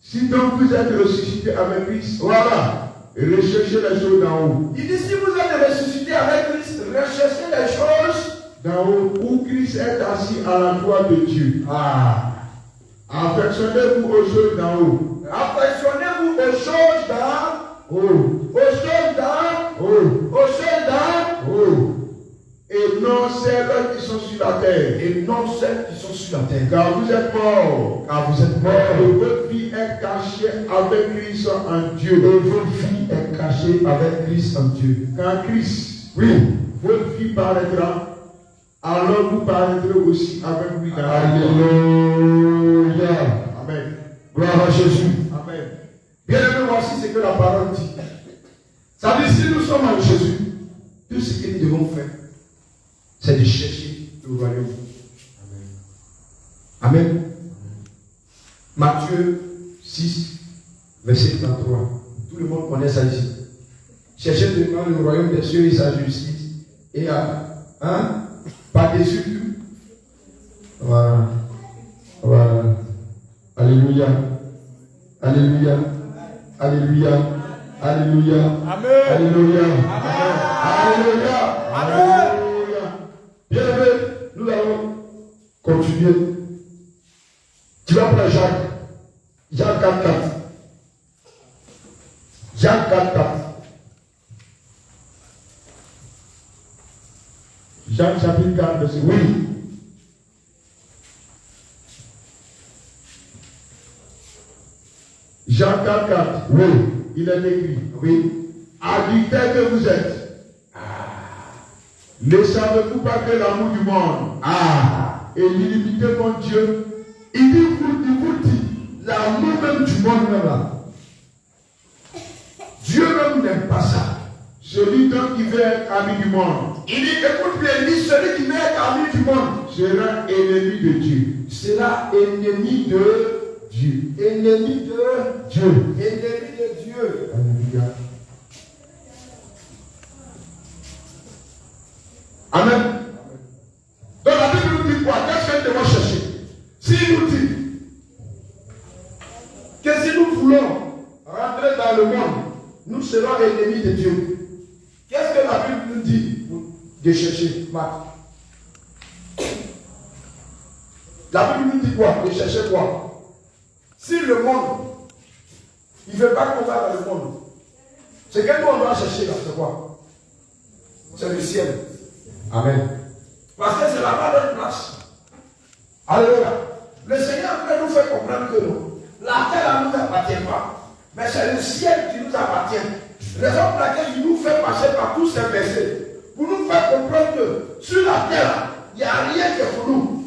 Si donc vous êtes ressuscité avec Christ, Voilà. recherchez les choses d'en haut. Il dit, si vous êtes ressuscité avec Christ, recherchez les choses D'en haut, où Christ est assis à la droite de Dieu. Affectionnez-vous aux choses d'en haut. Affectionnez-vous aux choses d'en haut. Aux choses d'en haut. Aux choses d'en haut. Et non celles qui sont sur la terre. Et non celles qui sont sur la terre. Car vous êtes morts. Car vous êtes morts. Et votre vie est cachée avec Christ en Dieu. Et votre vie est cachée avec Christ en Dieu. Quand Christ, oui, votre vie paraîtra, alors vous paraîtrez aussi avec lui dans la Alléluia. Amen. Gloire à Jésus. Amen. Bien aimé, voici ce que la parole dit. Ça dit, si nous sommes en Jésus, tout ce que nous devons faire, c'est de chercher le royaume. Amen. Amen. Matthieu 6, verset 33. Tout le monde connaît ça ici. Cherchez devant le royaume des cieux et sa justice. Et par-dessus tout. Voilà. Voilà. Alléluia. Alléluia. Alléluia. Alléluia. Amen. Alléluia. Amen. Alléluia. Amen. Bien aimé, nous allons continuer. Tu vas prendre Jacques. Jacques 4, 4. Jacques 4, 4. Jacques chapitre 4, verset 8. Oui. Jacques 4, 4. Oui. Il est écrit. Oui. adultère que vous êtes. Ne savez-vous pas que l'amour du monde est limité mon Dieu? Il vous dit, l'amour même du monde même là. Dieu même n'aime pas ça. Celui donc qui veut être ami du monde. Il dit, écoute bien, il dit, celui qui veut être ami du monde sera ennemi de Dieu. Sera ennemi de Dieu. Ennemi de Dieu. Ennemi de Dieu. Alléluia. Amen. Donc la Bible nous dit quoi? Qu'est-ce que nous devons chercher? S'il nous dit que si nous voulons rentrer dans le monde, nous serons ennemis de Dieu. Qu'est-ce que la Bible nous dit de chercher, Marc? La Bible nous dit quoi? De chercher quoi? Si le monde, il ne veut pas qu'on va dans le monde, ce que nous on doit chercher là, c'est quoi? C'est le ciel. Amen. Parce que c'est là-bas notre place. Alléluia. Le Seigneur peut nous faire comprendre que non. La terre ne nous appartient pas. Mais c'est le ciel qui nous appartient. Raison pour laquelle il nous fait passer par tous ces versets. Pour nous faire comprendre que sur la terre, il n'y a rien que pour nous.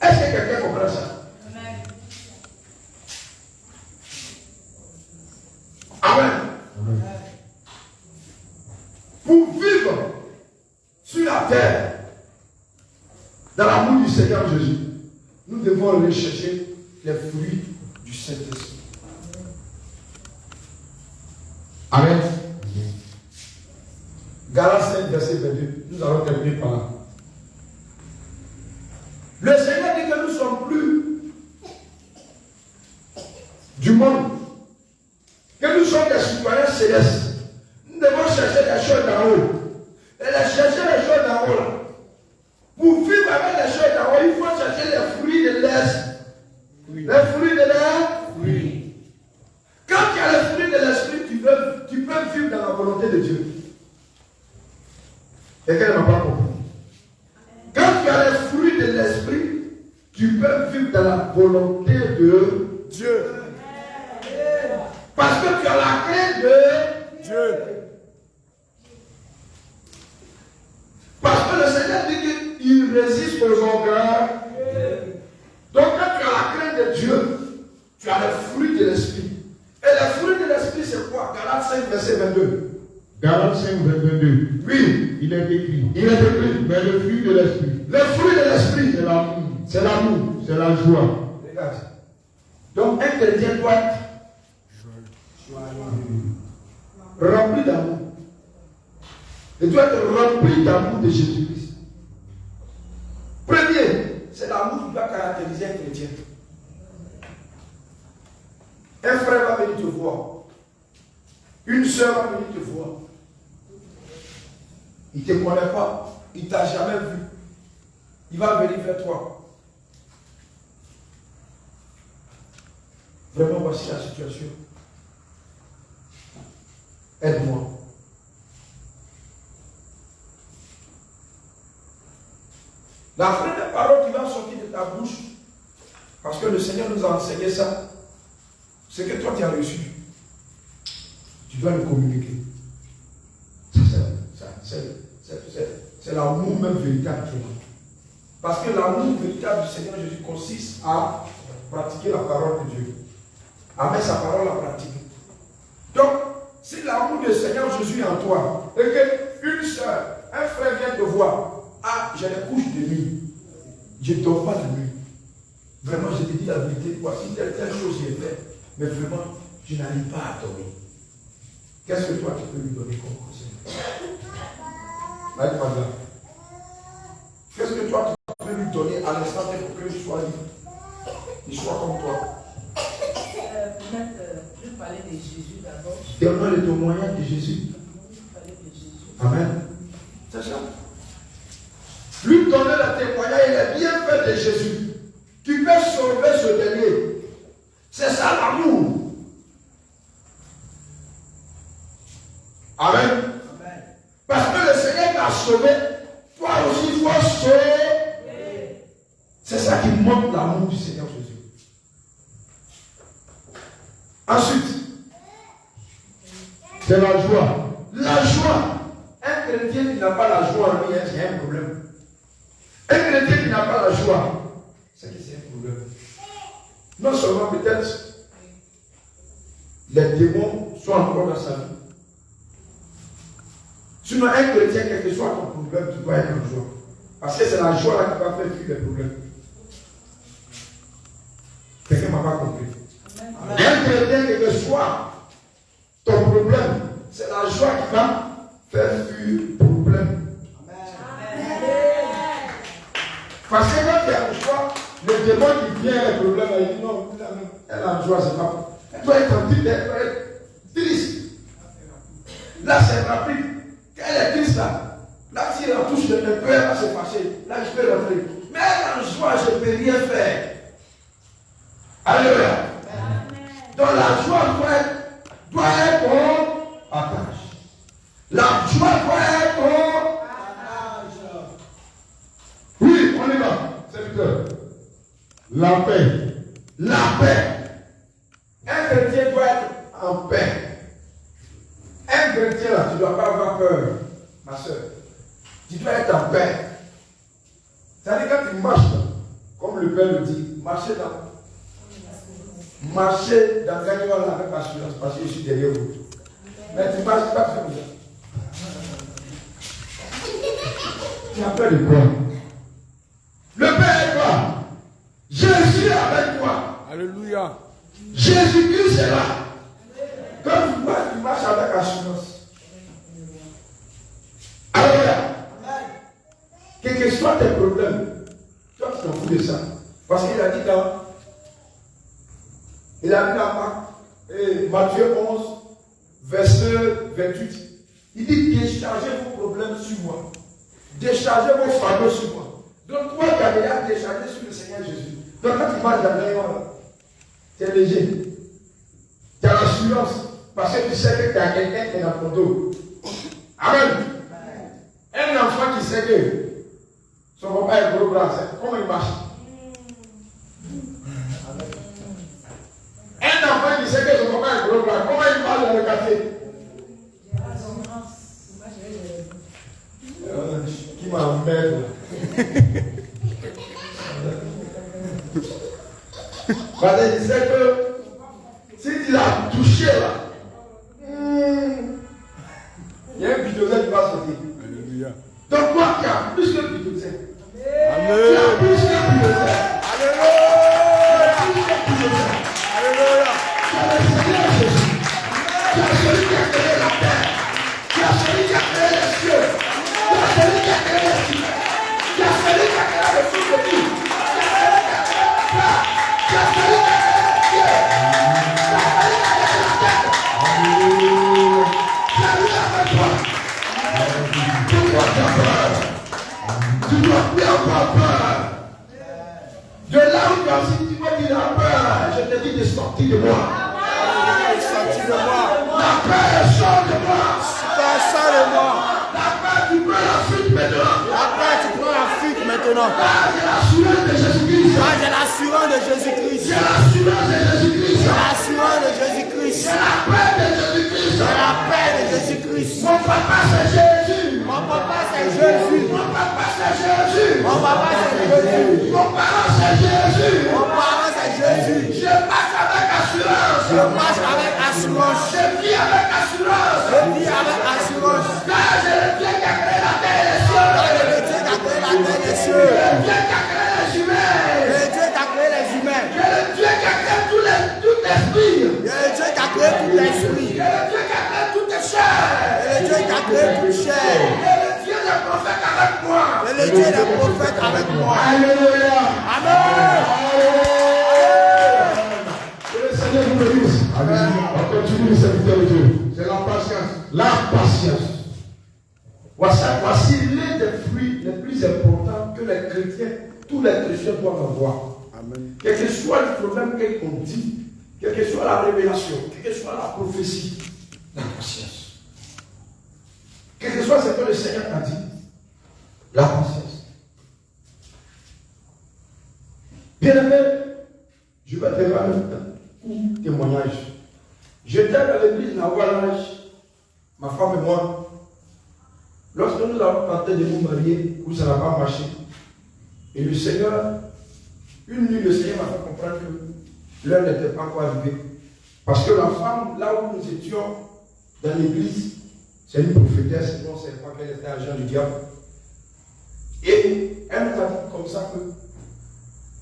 Est-ce que quelqu'un comprend ça? Amen. Amen. Pour vivre sur la terre, dans l'amour du Seigneur Jésus, nous devons aller chercher les fruits du Saint-Esprit. Amen. Galates 5, verset 22. Nous allons terminer par là. Le Seigneur dit que nous ne sommes plus du monde, que nous sommes des citoyens célestes. Nous devons chercher les choses d'en haut. Et chercher les choses d'en haut là. Pour vivre avec les choses d'en haut, il faut chercher les fruits de l'Est. Oui. Les fruits de l'Est. Oui. Quand tu as les fruits de l'Esprit, tu peux vivre dans la volonté de Dieu. Et qu'elle n'a pas compris. Quand tu as les fruits de l'Esprit, tu peux vivre dans la volonté de Dieu. Parce que tu as la crainte de Dieu. Parce que le Seigneur dit qu'il résiste aux orgueils. Donc quand tu as la crainte de Dieu, tu as les fruits de l'Esprit. Et les fruits de l'Esprit, c'est quoi? Galates 5, verset 22. Galates 5, 22. Oui. Il est écrit. Il est écrit. Mais le fruit de l'Esprit. Le fruit de l'Esprit, c'est l'amour. C'est l'amour. C'est la joie. Regarde. Donc un chrétien doit être rempli d'amour. Il doit être rempli d'amour de Jésus-Christ. Premier, c'est l'amour qui doit caractériser un chrétien. Un frère va venir te voir. Une soeur va venir te voir. Il ne te connaît pas. Il ne t'a jamais vu. Il va venir vers toi. Vraiment, voici la situation. Aide-moi. La première parole qui va sortir de ta bouche, parce que le Seigneur nous a enseigné ça, c'est que toi tu as reçu. Tu dois le communiquer. C'est l'amour même véritable. Parce que l'amour véritable du Seigneur Jésus consiste à pratiquer la parole de Dieu. À mettre sa parole en pratique. Donc, si l'amour du Seigneur Jésus est en toi, et qu'une soeur, un frère vient te voir, ah, j'ai des couches de nuit, je ne dors pas de nuit. Vraiment, je te dis la vérité, voici telle chose j'ai fait, mais vraiment, je n'arrive pas à dormir. Qu'est-ce que toi tu peux lui donner comme conseil? Qu'est-ce que toi tu peux lui donner à l'instant pour qu'il soit libre? Il soit comme toi. Peut-être, je vais parler de Jésus d'abord. Donne-moi le témoignage de Jésus. Amen. C'est ça. Lui donner le témoignage et les bienfaits de Jésus. Tu peux sauver ce dernier. C'est ça l'amour. Amen. Amen. Parce que le Seigneur t'a sauvé, toi aussi il faut sauver. C'est ça qui montre l'amour du Seigneur Jésus. Ensuite, c'est C'est la joie. La joie. Un chrétien qui n'a pas la joie en lui, il y a un problème. Un chrétien qui n'a pas la joie, c'est que c'est un problème. Non seulement peut-être les démons sont encore dans sa vie. Sinon, un chrétien, quel que soit ton problème, tu dois être en joie. Parce que c'est la joie là qui va faire fuir les problèmes. Quelqu'un ne m'a pas compris. Un chrétien, quel que soit ton problème, c'est la joie qui va faire fuir le problème. Parce que quand tu as une joie, le démon qui vient le problème, il dit non, elle a une joie, c'est pas. Elle doit être triste, elle doit être triste. Là, c'est rapide. Quand elle est triste, là, si elle en touche de mes peurs, elle va se fâcher. Là, je peux rentrer. Mais elle est en joie, je ne peux rien faire. Alléluia. Donc la joie doit être ton partage. La joie doit être ton partage. Oui, on y va, serviteur. La paix. La paix. Un chrétien doit être en paix. Un chrétien là, tu ne dois pas avoir peur, ma soeur. Tu dois être en paix. C'est-à-dire quand tu marches, comme le Père le dit, marchez dans Gagnon là avec assurance, parce que je suis derrière vous. Mais tu marches pas comme ça. Tu as peur de quoi? Le Père est quoi? Jésus est avec toi. Alléluia. Jésus-Christ est là. Quand tu marches avec assurance. Alléluia. Quels que soient tes problèmes, toi tu t'en fous de ça. Parce qu'il a dit dans Matthieu 11, verset 28. Il dit déchargez vos problèmes sur moi. Déchargez vos fardeaux sur moi. Donc toi tu as déjà déchargé sur le Seigneur Jésus. Donc quand tu marches dans l'air, tu es léger. Tu as l'assurance. Parce que tu sais que tu as quelqu'un qui est dans ton dos. Amen. Un enfant qui sait que son papa est gros bras, comment il marche? Un enfant qui sait que son papa est gros bras, comment il marche dans le quartier? Qui m'emmerde? Il disait que si tu l'as touché là, il y a un bulldozer qui va sauter. Alléluia. Donc toi qui as plus que le bulldozer. Amen. Tu as plus que le bulldozer. Alléluia. Tu as plus que le bulldozer. Alléluia. Tu as le Seigneur Jésus. Tu as celui qui a créé la terre. Tu as celui qui a créé les cieux. Tu as celui qui a créé les cieux. Tu as celui qui a créé le fils de vie. Tu as celui qui a créé la terre. Tu as celui qui a créé les cieux. Tu as celui qui a créé la terre. Tu as lui avec toi. Pourquoi tu as peur? Tu ne dois plus avoir peur. De là où tu as si tu me dis la peur, je te dis de sortir de moi. Sortis de moi. La peur sort de moi. Sors de moi. La peur, tu prends la fuite maintenant. Après, tu prends la fuite maintenant. Ah, j'ai l'assurance de Jésus-Christ. Ah, j'ai l'assurance de Jésus-Christ. J'ai l'assurance de Jésus-Christ. J'ai l'assurance de Jésus-Christ. J'ai la paix de Jésus-Christ. J'ai la paix de Jésus-Christ. Mon papa c'est Jésus. Mon papa c'est Jésus. Mon papa c'est Jésus. Mon papa c'est Jésus. Mon parent c'est Jésus. Mon parent c'est Jésus. Je marche avec assurance. Je marche avec assurance. Je vis avec assurance. Je vis avec assurance. Car j'ai le Dieu qui a créé la terre et les cieux. Car le Dieu qui a créé la terre et les cieux. Le Dieu qui a créé les humains. Le Dieu qui a créé les humains. C'est le Dieu qui a créé tout l'esprit. Le Dieu qui a créé tout l'esprit. C'est le Dieu qui a créé toute chair. Et le Dieu qui a créé toute chair. Et le Dieu des prophètes avec moi. Et le Dieu des prophètes avec moi. Alléluia. Amen. Que le Seigneur vous bénisse. Amen. On continue, serviteur de Dieu. C'est la patience. La patience. Voici l'un des fruits les plus importants que les chrétiens, tous les chrétiens doivent avoir. Amen. Quel que soit le problème qu'on dit, quelle que soit la révélation, quelle que soit la prophétie, la patience. Quel que soit ce que le Seigneur a dit, la patience. Bien aimé, je vais te faire un court témoignage. J'étais dans l'église Nawalage ma femme et moi, lorsque nous avons tenté de nous marier, où ça n'a pas marché, et le Seigneur, une nuit, le Seigneur m'a fait comprendre que l'heure n'était pas encore arrivée. Parce que la femme, là où nous étions dans l'église, c'est une prophétesse, on ne sait pas qu'elle était agent du diable. Et elle nous a dit comme ça que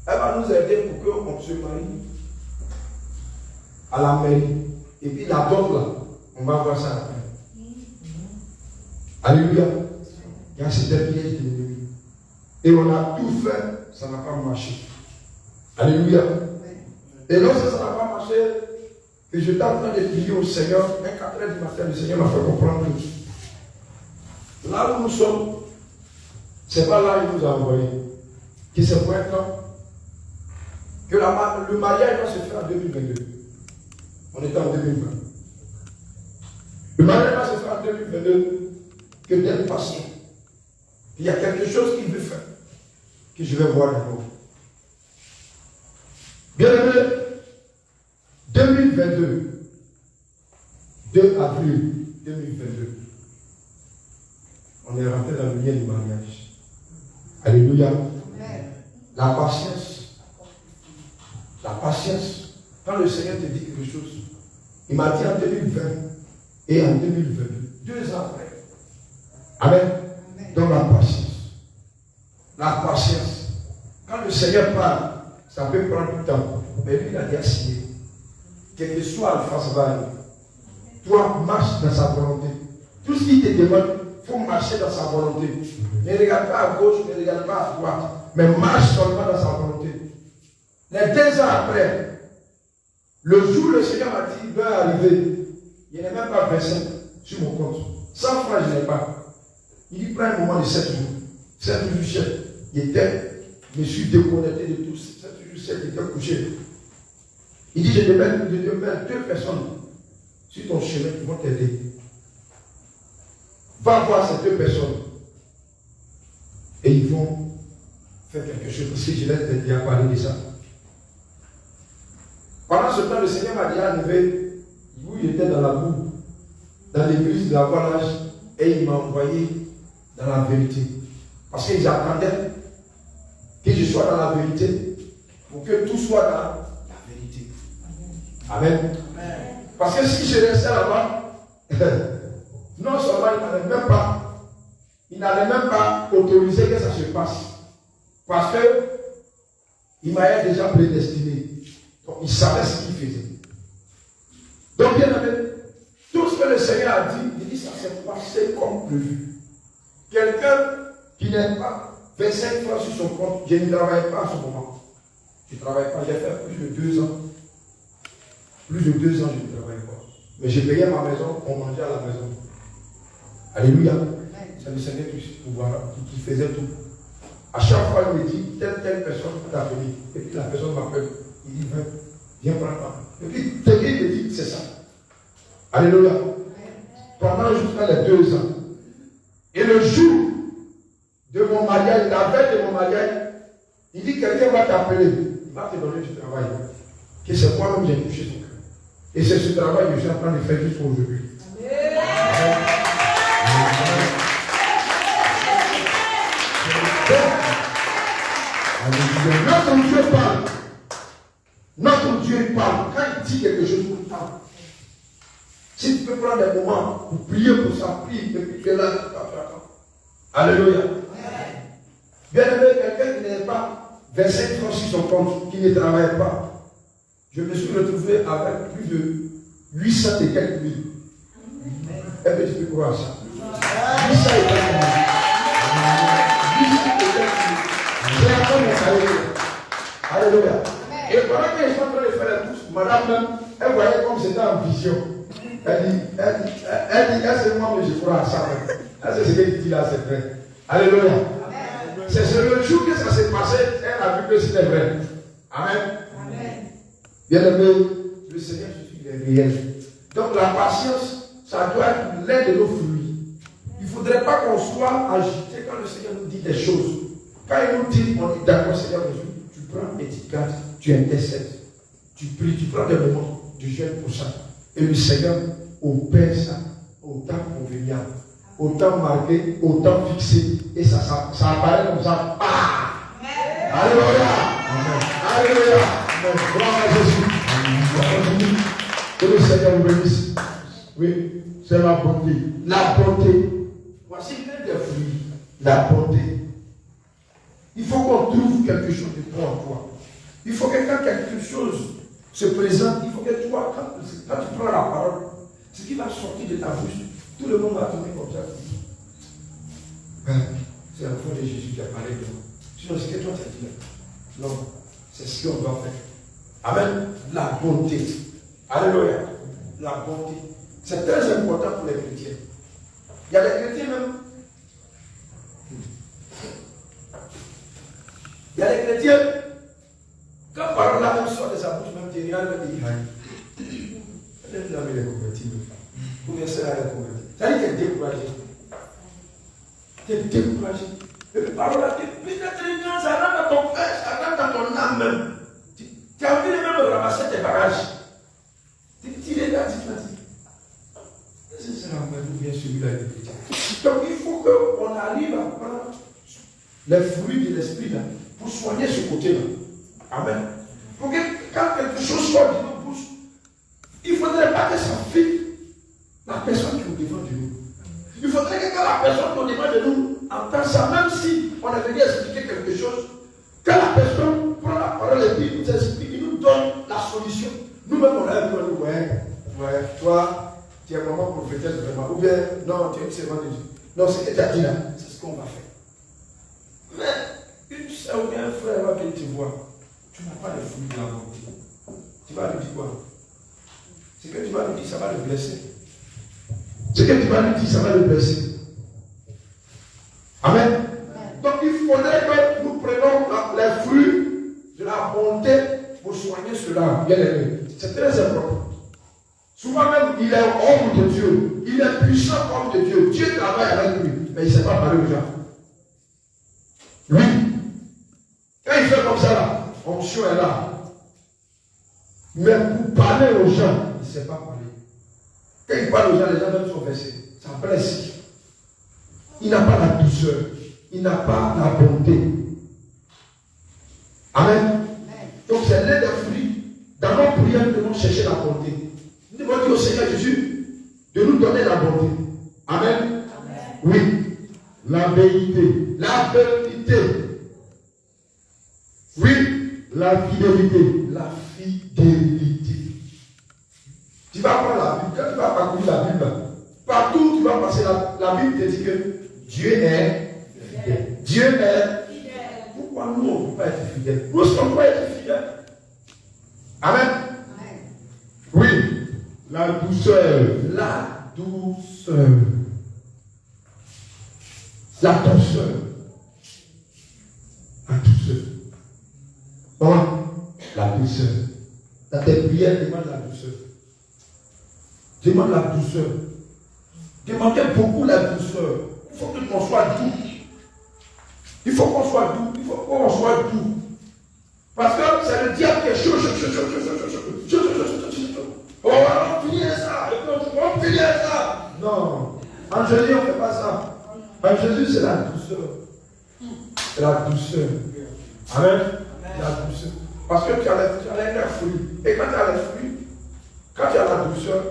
elle va nous aider pour qu'on se marie à la mairie. Et puis la dot là, on va voir ça après. Alléluia. Il y a cette piège de l'ennemi. Et on a tout fait, ça n'a pas marché. Alléluia. Et lorsque ça n'a pas marché, que j'étais en train de prier au Seigneur, à 4h du matin, le Seigneur m'a fait comprendre que là où nous sommes, c'est pas là qu'il nous a envoyé. Que c'est pour un temps que le mariage va se faire en 2022. On est en 2020. Le mariage va se faire en 2022. Que d'être patient. Il y a quelque chose qu'il veut faire. Que je vais voir d'abord. Bien aimé, 2022. 2 avril 2022. On est rentré dans le lien du mariage. Alléluia. La patience. La patience. Quand le Seigneur te dit quelque chose, il m'a dit en 2020 et en 2022, 2 ans après. Amen. Donc la patience. La patience. Quand le Seigneur parle, ça peut prendre du temps. Mais lui, il a déjà signé. Quel que soit le face va aller. Toi, marche dans sa volonté. Tout ce qu'il te demande, il faut marcher dans sa volonté. Ne regarde pas à gauche, ne regarde pas à droite. Mais marche seulement dans sa volonté. Les 2 ans après, le jour où le Seigneur m'a dit, il va arriver, il n'y a même pas 25 sur mon compte. 100 francs, je n'ai pas. Il dit, prends un moment de 7 jours. 7 jours, chef. Je me suis déconnecté de tout. 7 jours, 7, il était couché. Il dit, je te mets 2 personnes sur ton chemin qui vont t'aider. Va voir ces 2 personnes. Et ils vont faire quelque chose. Parce que je l'ai déjà parlé de ça. Pendant ce temps, le Seigneur m'a déjà levé. Où il était dans la boue, dans l'église de la Valage, et il m'a envoyé dans la vérité. Parce qu'ils attendaient que je sois dans la vérité pour que tout soit dans la vérité. Amen. Parce que si je restais là-bas, non seulement il n'allait même pas autoriser que ça se passe. Parce que il m'avait déjà prédestiné. Donc il savait ce qu'il faisait. Donc bien aimé, tout ce que le Seigneur a dit, il dit ça s'est passé comme prévu. Quelqu'un qui n'a pas 25 francs sur son compte, je ne travaille pas à ce moment. Je ne travaille pas, j'ai fait plus de 2 ans. Plus de 2 ans, je ne travaille pas. Mais j'ai payé ma maison, on mangeait à la maison. Alléluia. C'est le Seigneur qui faisait tout. À chaque fois, il me dit, telle personne peut t'appeler. Et puis la personne m'appelle. Il dit, viens prendre part. Et puis, il me dit, c'est ça. Alléluia. Pendant jusqu'à les 2 ans. Et le jour de mon mariage, la veille de mon mariage, il dit, quelqu'un va t'appeler. Il va te donner du travail. Que c'est moi-même j'ai touché son cœur. Et c'est ce travail que je suis en train de faire jusqu'à aujourd'hui. Notre Dieu parle. Notre Dieu parle. Quand il dit quelque chose, il parle. Si tu peux prendre des moments pour prier pour ça, prie, et puis tu es là, tu attends. Alléluia. Bien aimé, quelqu'un qui n'est pas 25 francs sur son compte, qui ne travaille pas. Je me suis retrouvé avec plus de 800 et quelques mille. Est-ce que tu peux croire ça? 800 et quelques mille. 800 et quelques mille. J'ai encore mon salaire. Alléluia. Et pendant que je suis en train de faire la touche, madame même, elle voyait comme c'était en vision. Elle dit, est-ce que moi je crois à ça? Est-ce que ce qu'elle dit là, c'est vrai? Alléluia. C'est le jour que ça s'est passé, elle a vu que c'était vrai. Amen. Bien aimé, le Seigneur Jésus est réel. Donc la patience, ça doit être l'un de nos fruits. Il ne faudrait pas qu'on soit agité quand le Seigneur nous dit des choses. Quand il nous dit, on est d'accord, Seigneur Jésus, tu prends et tu gardes, tu intercèdes, tu pries, tu prends des moments de jeûne pour ça. Et le Seigneur opère ça au temps convenable, au temps marqué, au temps fixé. Et ça apparaît comme ça. Ah! Alléluia! Amen. Alléluia! Amen. Gloire à Jésus. Que le Seigneur vous bénisse. Oui, c'est la bonté. La bonté. Voici l'un des fruits. La bonté. Il faut qu'on trouve quelque chose de bon en toi. Il faut que quand quelque chose se présente, il faut que toi, quand tu prends la parole, ce qui va sortir de ta bouche, tout le monde va tourner comme ça. C'est la foi de Jésus qui a parlé de nous. Sinon, c'est que toi tu as dit là. Non, c'est ce qu'on doit faire. Amen. La bonté. Alléluia. La bonté. C'est très important pour les chrétiens. Il y a des chrétiens même. Il y a des chrétiens, quand parole la même sort de sa bouche, même terrible, il dit elle a mis les convertis. Ou bien c'est là les convertis. Ça dit qu'elle est découragée. Tu es découragé. Et puis parole là, peut-être ça rentre dans ton cœur, ça rentre dans ton âme même. Tu as envie de même ramasser tes bagages. Tu es là, tu dis. C'est la même ou bien celui-là est chrétien. Donc il faut qu'on arrive à prendre les fruits de l'esprit là pour soigner ce côté-là. Amen. Pour que quand quelque chose sort de nos bouches, il ne faudrait pas que ça fique la personne qui est au devant de nous. Il faudrait que quand la personne qui est au devant de nous entend ça, même si on a venu expliquer quelque chose, que la personne prend la parole et puis nous explique, il nous donne la solution. Nous-mêmes, on a un peu dit, ouais, toi, tu es vraiment prophétesse vraiment. Ou bien, non, tu es une servante de Dieu. Non, ce que tu as dit là, c'est ce qu'on va faire. Mais, une soeur ou bien un frère va venir te voir. Tu n'as pas le fruit de la bonté. Tu vas lui dire quoi? Ce que tu vas lui dire, ça va le blesser. Ce que tu vas lui dire, ça va le blesser. Amen. Donc il faudrait que nous prenions les fruits de la bonté pour soigner cela. Bien aimé. C'est très important. Souvent même, il est homme de Dieu. Il est puissant homme de Dieu. Dieu travaille avec lui. Mais il ne sait pas parler aux gens. Oui. Quand il fait comme ça là, l'onction est là. Mais pour parler aux gens, il ne sait pas parler. Quand il parle aux gens, les gens même sont versés. Ça blesse. Il n'a pas la douceur. Il n'a pas la bonté. Amen. Donc c'est l'un des fruits. Dans nos prières, nous devons chercher la bonté. Nous devons dire au Seigneur Jésus de nous donner la bonté. Amen. Amen. Oui. La vérité. La vérité. Oui. La fidélité. La fidélité. Tu vas prendre la Bible. Quand tu vas parcourir la Bible, partout tu vas passer la Bible te dit que Dieu est fidèle. Dieu est fidèle. Pourquoi nous on ne peut pas être fidèles? Nous on peut être fidèles. Amen. Oui. La douceur. La douceur. La douceur. La douceur. Comment? La douceur. Dans tes prières, demande la douceur. Demande la douceur. Demandez beaucoup la douceur. Il faut qu'on soit doux. Il faut qu'on soit doux. Il faut qu'on soit doux. Parce que c'est le diable qui est chaud. Oh, on finit ça. On finit ça. Non. En Jésus, on ne fait pas ça. En Jésus, c'est la douceur. C'est la douceur. Amen. La douceur. Parce que tu as les fruits. Et quand tu as les fruits, quand tu as la douceur,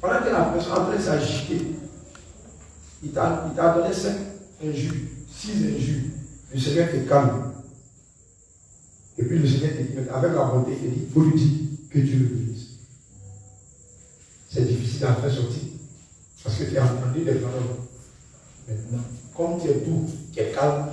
pendant que la personne est en train de s'agiter, il t'a donné 5 injures, 6 injures. Le Seigneur te calme. Et puis le Seigneur te dit, avec la bonté, il te dit, il faut lui dire que Dieu le bénisse. C'est difficile à faire sortir. Parce que tu as entendu des paroles. Maintenant, comme tu es doux, tu es calme,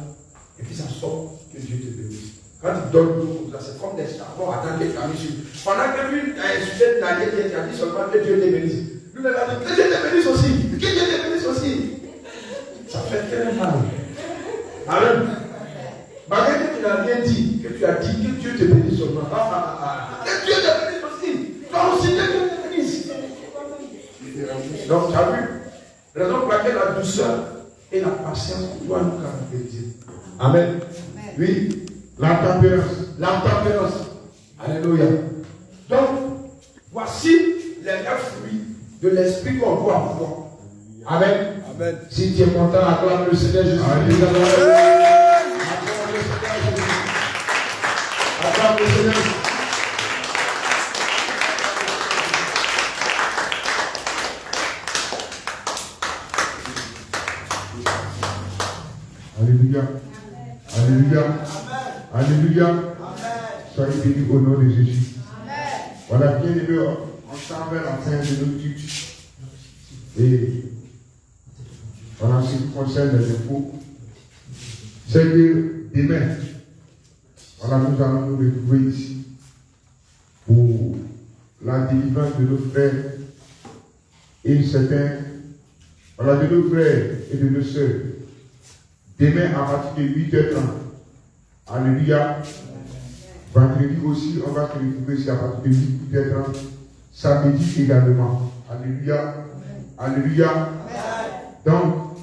et puis ça sort, que Dieu te bénisse. Quand tu donnes l'eau, c'est comme des charbons à attendre que tu as mis sur. Pendant que lui a insulté ta gueule, tu as dit seulement que Dieu te bénisse. Lui, il a dit que Dieu te bénisse aussi. Que Dieu te bénisse aussi. Ça fait très mal. Amen. Malgré que tu n'as rien dit, que tu as dit que Dieu te bénisse seulement. Que Dieu te bénisse aussi. Toi aussi, que Dieu te bénisse. Donc, tu as vu, raison pour laquelle la douceur et la patience doivent nous caractériser. Amen. Oui. La tempérance. La tempérance. Alléluia. Donc, voici les 9 fruits de l'esprit qu'on doit avoir. Amen. Amen. Si tu es content, acclame le Seigneur Jésus. Acclame le Seigneur Jésus. Acclame le Seigneur Jésus. Alléluia. Alléluia. Alléluia. Soyez bénis au nom de Jésus. Voilà, bien aimé, on s'en va à la fin de notre culte. Et voilà ce qui concerne les infos. C'est que demain, voilà, nous allons nous retrouver ici pour la délivrance de nos frères et certains, voilà, de nos frères et de nos sœurs. Demain à partir de 8h30. Alléluia. Vendredi aussi, on va se retrouver ici à partir de 8h30. Samedi également. Alléluia. Alléluia. Donc,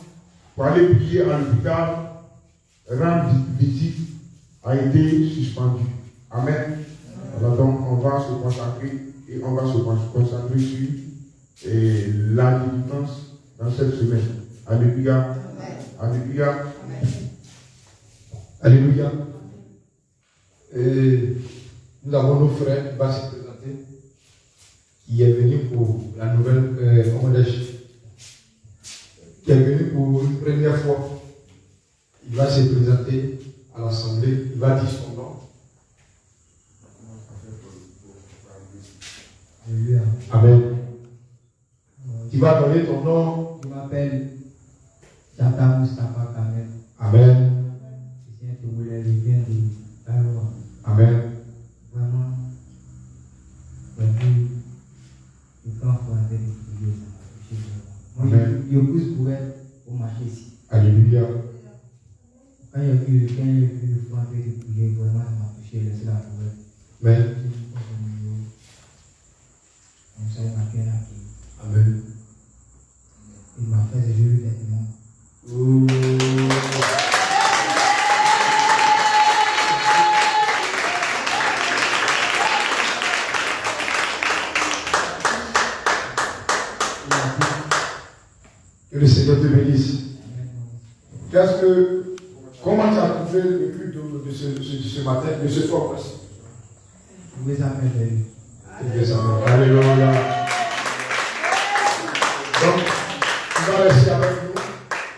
pour aller prier à l'hôpital, rendre visite a été suspendu. Amen. Alors donc, on va se consacrer et on va se concentrer sur la délivrance dans cette semaine. Alléluia. Alléluia. Alléluia. Et nous avons nos frères qui vont se présenter, qui est venu pour la nouvelle qui est venu pour une première fois. Il va se présenter à l'assemblée, il va dire son nom. Alléluia. Amen. Tu vas donner ton nom. Je m'appelle Chata Mustafa Kamel. Amen. Je suis un témoin, je viens de Taïwan. Amen. Vraiment, je peux en faire avec les prières, ça m'a touché vraiment. Moi, je pousse pour elle au marché ici. Alléluia. Quand j'ai vu le front avec les prières, vraiment, ça m'a touché, laissez la pour elle. Amen. Comme ça, il m'a bien accueilli. Amen. Il m'a fait des jolis vêtements. Que le Seigneur te bénisse. Comment tu as trouvé le culte de ce matin, de ce soir aussi? Vous les appelez. Alléluia. Donc, tu vas rester avec nous.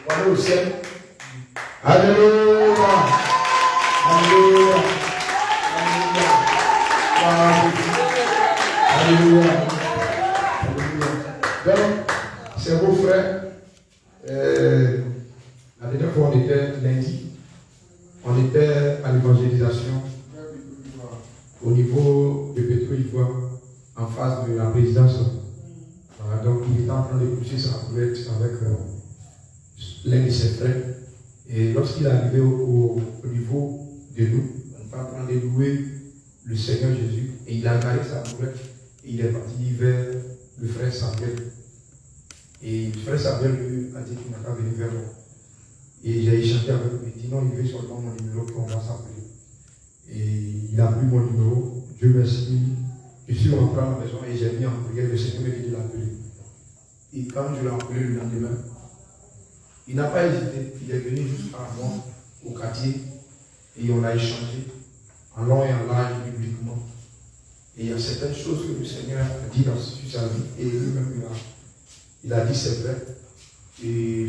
On va aller au ciel. Alléluia. Alléluia. Alléluia. Alléluia. Donc, c'est vos frères. La dernière fois, on était lundi. On était à l'évangélisation au niveau de Petro-Ivoire, en face de la présidence. Voilà, donc il était en train de pousser sa boulette avec l'un de ses frères. Et lorsqu'il est arrivé au niveau de nous, on était en train de louer le Seigneur Jésus. Et il a garé sa boulette et il est parti vers le frère Samuel. Et le frère Samuel lui a dit qu'il n'a pas venu vers moi. Et j'ai échangé avec lui. Il dit non, il veut seulement mon numéro qu'on va s'appeler. Et il a pris mon numéro. Dieu merci. Je suis rentré à la maison et j'ai mis en prière. Le Seigneur m'a dit de l'appeler. Et quand je l'ai appelé le lendemain, il n'a pas hésité. Il est venu jusqu'à moi, au quartier. Et on a échangé en long et en large publiquement. Et il y a certaines choses que le Seigneur a dit dans sa vie. Et lui-même, il a dit c'est vrai. Et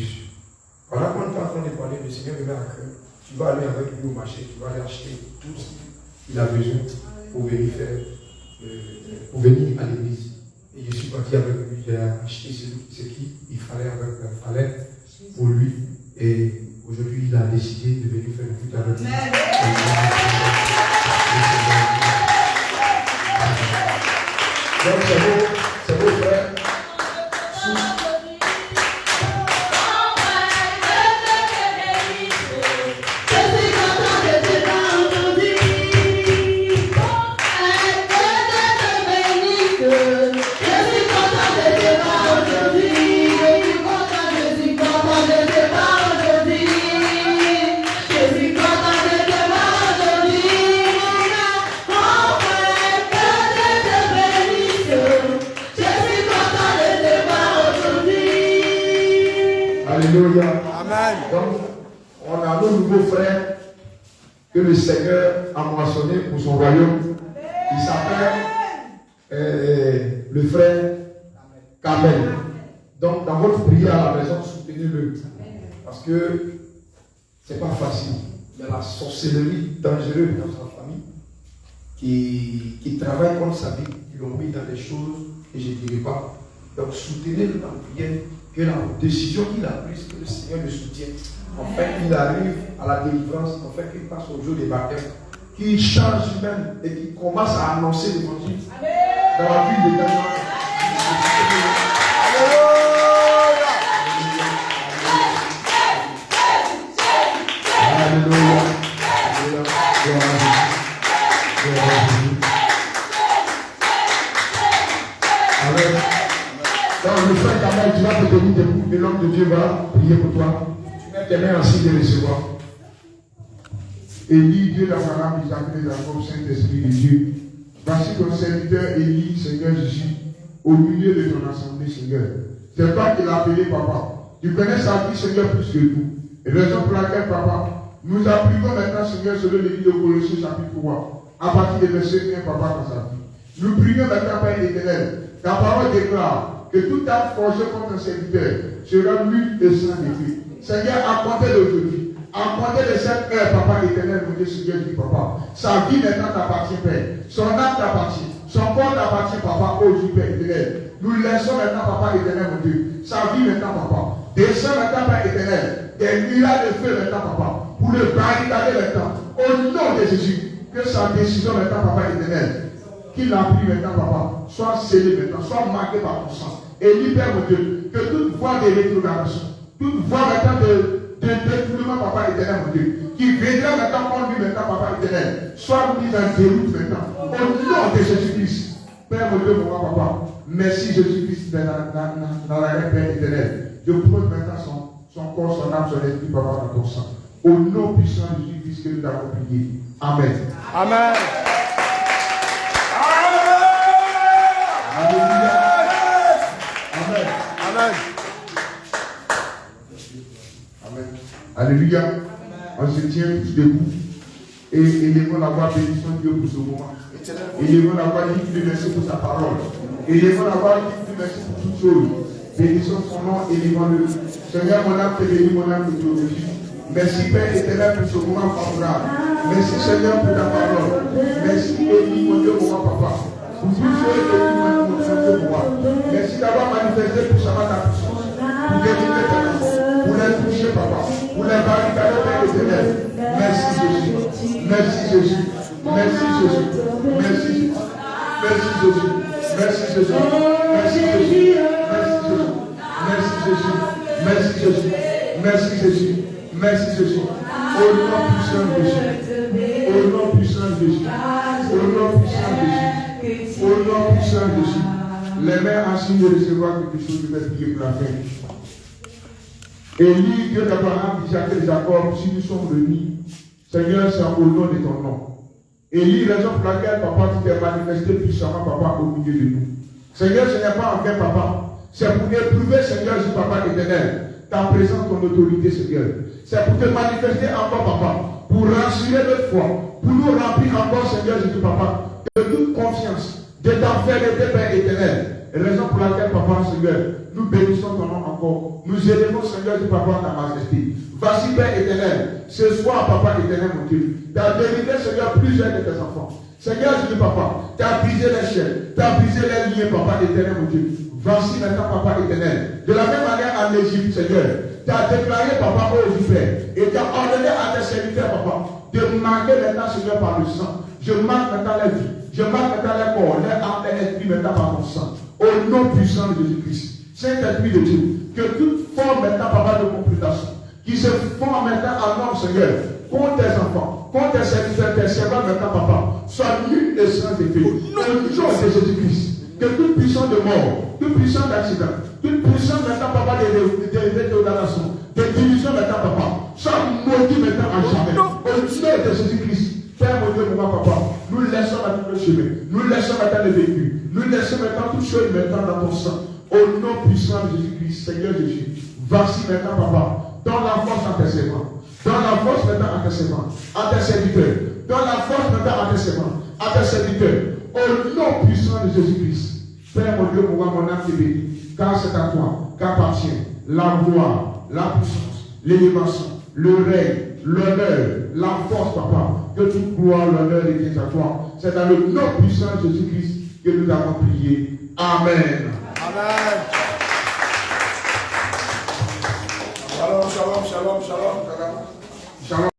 pendant qu'on est en train de parler, le Seigneur me met à cœur. Tu vas aller avec lui au marché, tu vas aller acheter tout ce qu'il a besoin pour venir pour venir à l'église. Et je suis parti avec lui, j'ai acheté ce qu'il fallait pour lui. Et aujourd'hui, il a décidé de venir faire le culte avec nous. Donc c'est beau frère. Je suis content de te voir aujourd'hui. Alléluia. Amen. Donc, on a nos nouveaux frères que le Seigneur a moissonné pour son royaume. Il s'appelle le frère Kamel. Donc, dans votre prière à la maison, soutenez-le. Parce que c'est pas facile. Il y a la sorcellerie dangereuse dans sa famille qui travaille contre sa vie. Ils l'ont mis dans des choses que je ne dirai pas. Donc, soutenez-le dans la prière que la décision qu'il a prise, que le Seigneur le soutienne. En fait, il arrive à la délivrance, en fait, qu'il passe au jour des baptêmes, qu'il change même et qu'il commence à annoncer l'évangile dans la ville de Ghana. Alléluia. Amen. Donc, le frère Kamel, tu vas te tenir debout et l'homme de Dieu va prier pour toi. Tu mets tes mains en signe de recevoir. Élie, Dieu d'Abraham, Isaac et Jacob, Saint-Esprit de Dieu. Voici ton serviteur Élie, Seigneur Jésus, au milieu de ton assemblée, Seigneur. C'est toi qui l'as appelé, papa. Tu connais sa vie, Seigneur, plus que tout. Et raison pour laquelle, papa, nous appliquons maintenant, Seigneur, selon les livres de Colossiens, chapitre 3, à partir des versets 1, papa, dans sa vie. Nous prions maintenant, Père éternel. Ta parole déclare que tout acte forgé contre un serviteur sera nul et sans effet. Seigneur, à compter d'aujourd'hui, à compter de cette heure, papa éternel, mon Dieu, Seigneur, dit papa, sa vie maintenant t'appartient, Père. Son âme t'appartient. Son corps t'appartient, papa, aujourd'hui, Père éternel. Nous laissons maintenant, papa éternel, mon Dieu, sa vie maintenant, papa. Descends maintenant, Père éternel, des nuages de feu maintenant, papa, pour le barricader maintenant. Au nom de Jésus, que sa décision maintenant, papa éternel, qu'il a pris maintenant, papa, soit scellé maintenant, soit marqué par ton sang. Et libère, mon Dieu, que toute voie de rétrogradation, toute voie maintenant de détournement, papa éternel, mon Dieu, qui viendra maintenant contre lui maintenant, papa éternel, soit mis en déroute maintenant. Au nom de Jésus-Christ, Père, mon Dieu, mon papa, merci Jésus-Christ dans la reine, Père éternel. Je pose maintenant son corps, son âme, son esprit, papa, dans ton sang. Au nom puissant de Jésus-Christ que nous avons prié. Amen. Amen. Alléluia. Amen. Amen. Amen. Alléluia. On se tient tous debout et élevons la voix, bénissons Dieu pour ce moment. Élevons la voix, dis-lui merci pour sa parole. Élevons la voix, dis-lui merci pour toutes choses. Bénissons son nom, élevons-le. Seigneur, mon âme te bénit, mon âme te glorifie. Merci Père éternel pour ce moment favorable. Merci Seigneur pour ta parole. Merci Élie, mon Dieu, mon papa. Pour tout ce que tu m'as pour moi. Merci d'avoir manifesté pour savoir ta puissance. Pour délivrer tes enfants. Pour les toucher, papa. Pour les barricader, Père éternel. Merci Jésus. Merci Jésus. Merci Jésus. Merci Jésus. Merci Jésus. Merci Jésus. Merci Jésus. Merci Jésus. Merci Jésus. Merci Jésus. Merci Jésus. Au nom puissant de Jésus. Au nom puissant de Jésus. Au nom puissant de Jésus. Au nom puissant de Jésus. Les mains en signe de recevoir quelque chose, je vais prier pour la fin. Élie, Dieu d'Abraham, d'Isaac et de Jacob, si nous sommes réunis, Seigneur, c'est au nom de ton nom. Élie, raison pour laquelle, papa, tu t'es manifesté puissamment, papa, au milieu de nous. Seigneur, ce n'est pas en vain, papa. C'est pour éprouver, Seigneur, Jésus, papa éternel, ta présence, ton autorité, Seigneur. C'est pour te manifester encore, papa, pour rassurer notre foi, pour nous remplir encore, Seigneur Jésus, papa, de toute confiance, de ta fidélité, Père éternel. Raison pour laquelle, papa, Seigneur, nous bénissons ton nom encore. Nous élevons, Seigneur Jésus, papa, ta majesté. Voici, Père éternel, ce soir, papa éternel, mon Dieu, tu as délivré, Seigneur, plusieurs de tes enfants. Seigneur Jésus, papa, tu as brisé les chaînes, tu as brisé les liens, papa éternel, mon Dieu. Voici maintenant, papa éternel. De la même manière en Égypte, Seigneur, tu as déclaré, papa, ô Jésus, et tu as ordonné à tes serviteurs, papa, de marquer maintenant, Seigneur, par le sang. Je marque maintenant la vie. Je marque maintenant les corps, les âmes, les esprits maintenant par ton sang. Au nom puissant de Jésus-Christ. Saint-Esprit de Dieu, que toute forme maintenant, papa, de complication, qui se forme maintenant en homme, Seigneur, contre tes enfants, contre tes serviteurs, tes servants maintenant, papa, soit nul et sans effet. Au nom de Jésus-Christ. Que toute puissance de mort, toute puissance d'accident, toute puissance maintenant, papa, de damnation, de division maintenant, papa, soit maudit maintenant à jamais. Au nom de Jésus-Christ. Père, mon Dieu, mon papa, nous laissons maintenant le chemin, nous laissons maintenant le vécu, nous laissons maintenant toutes choses maintenant dans ton sang. Au nom puissant de Jésus-Christ, Seigneur Jésus, Voici maintenant, papa. Donne la force à tes servants. Donne la force maintenant à tes servants, à tes serviteurs. Donne la force maintenant à tes servants, à tes serviteurs. Au nom puissant de Jésus-Christ. Père mon Dieu, pour mon âme te bénit. Car c'est à toi qu'appartient la gloire, la puissance, l'élévation, le règne, l'honneur, la force, papa. Que toute gloire, l'honneur est à toi. C'est dans le nom puissant de Jésus-Christ que nous avons prié. Amen. Amen. Shalom, shalom, shalom, shalom. Shalom.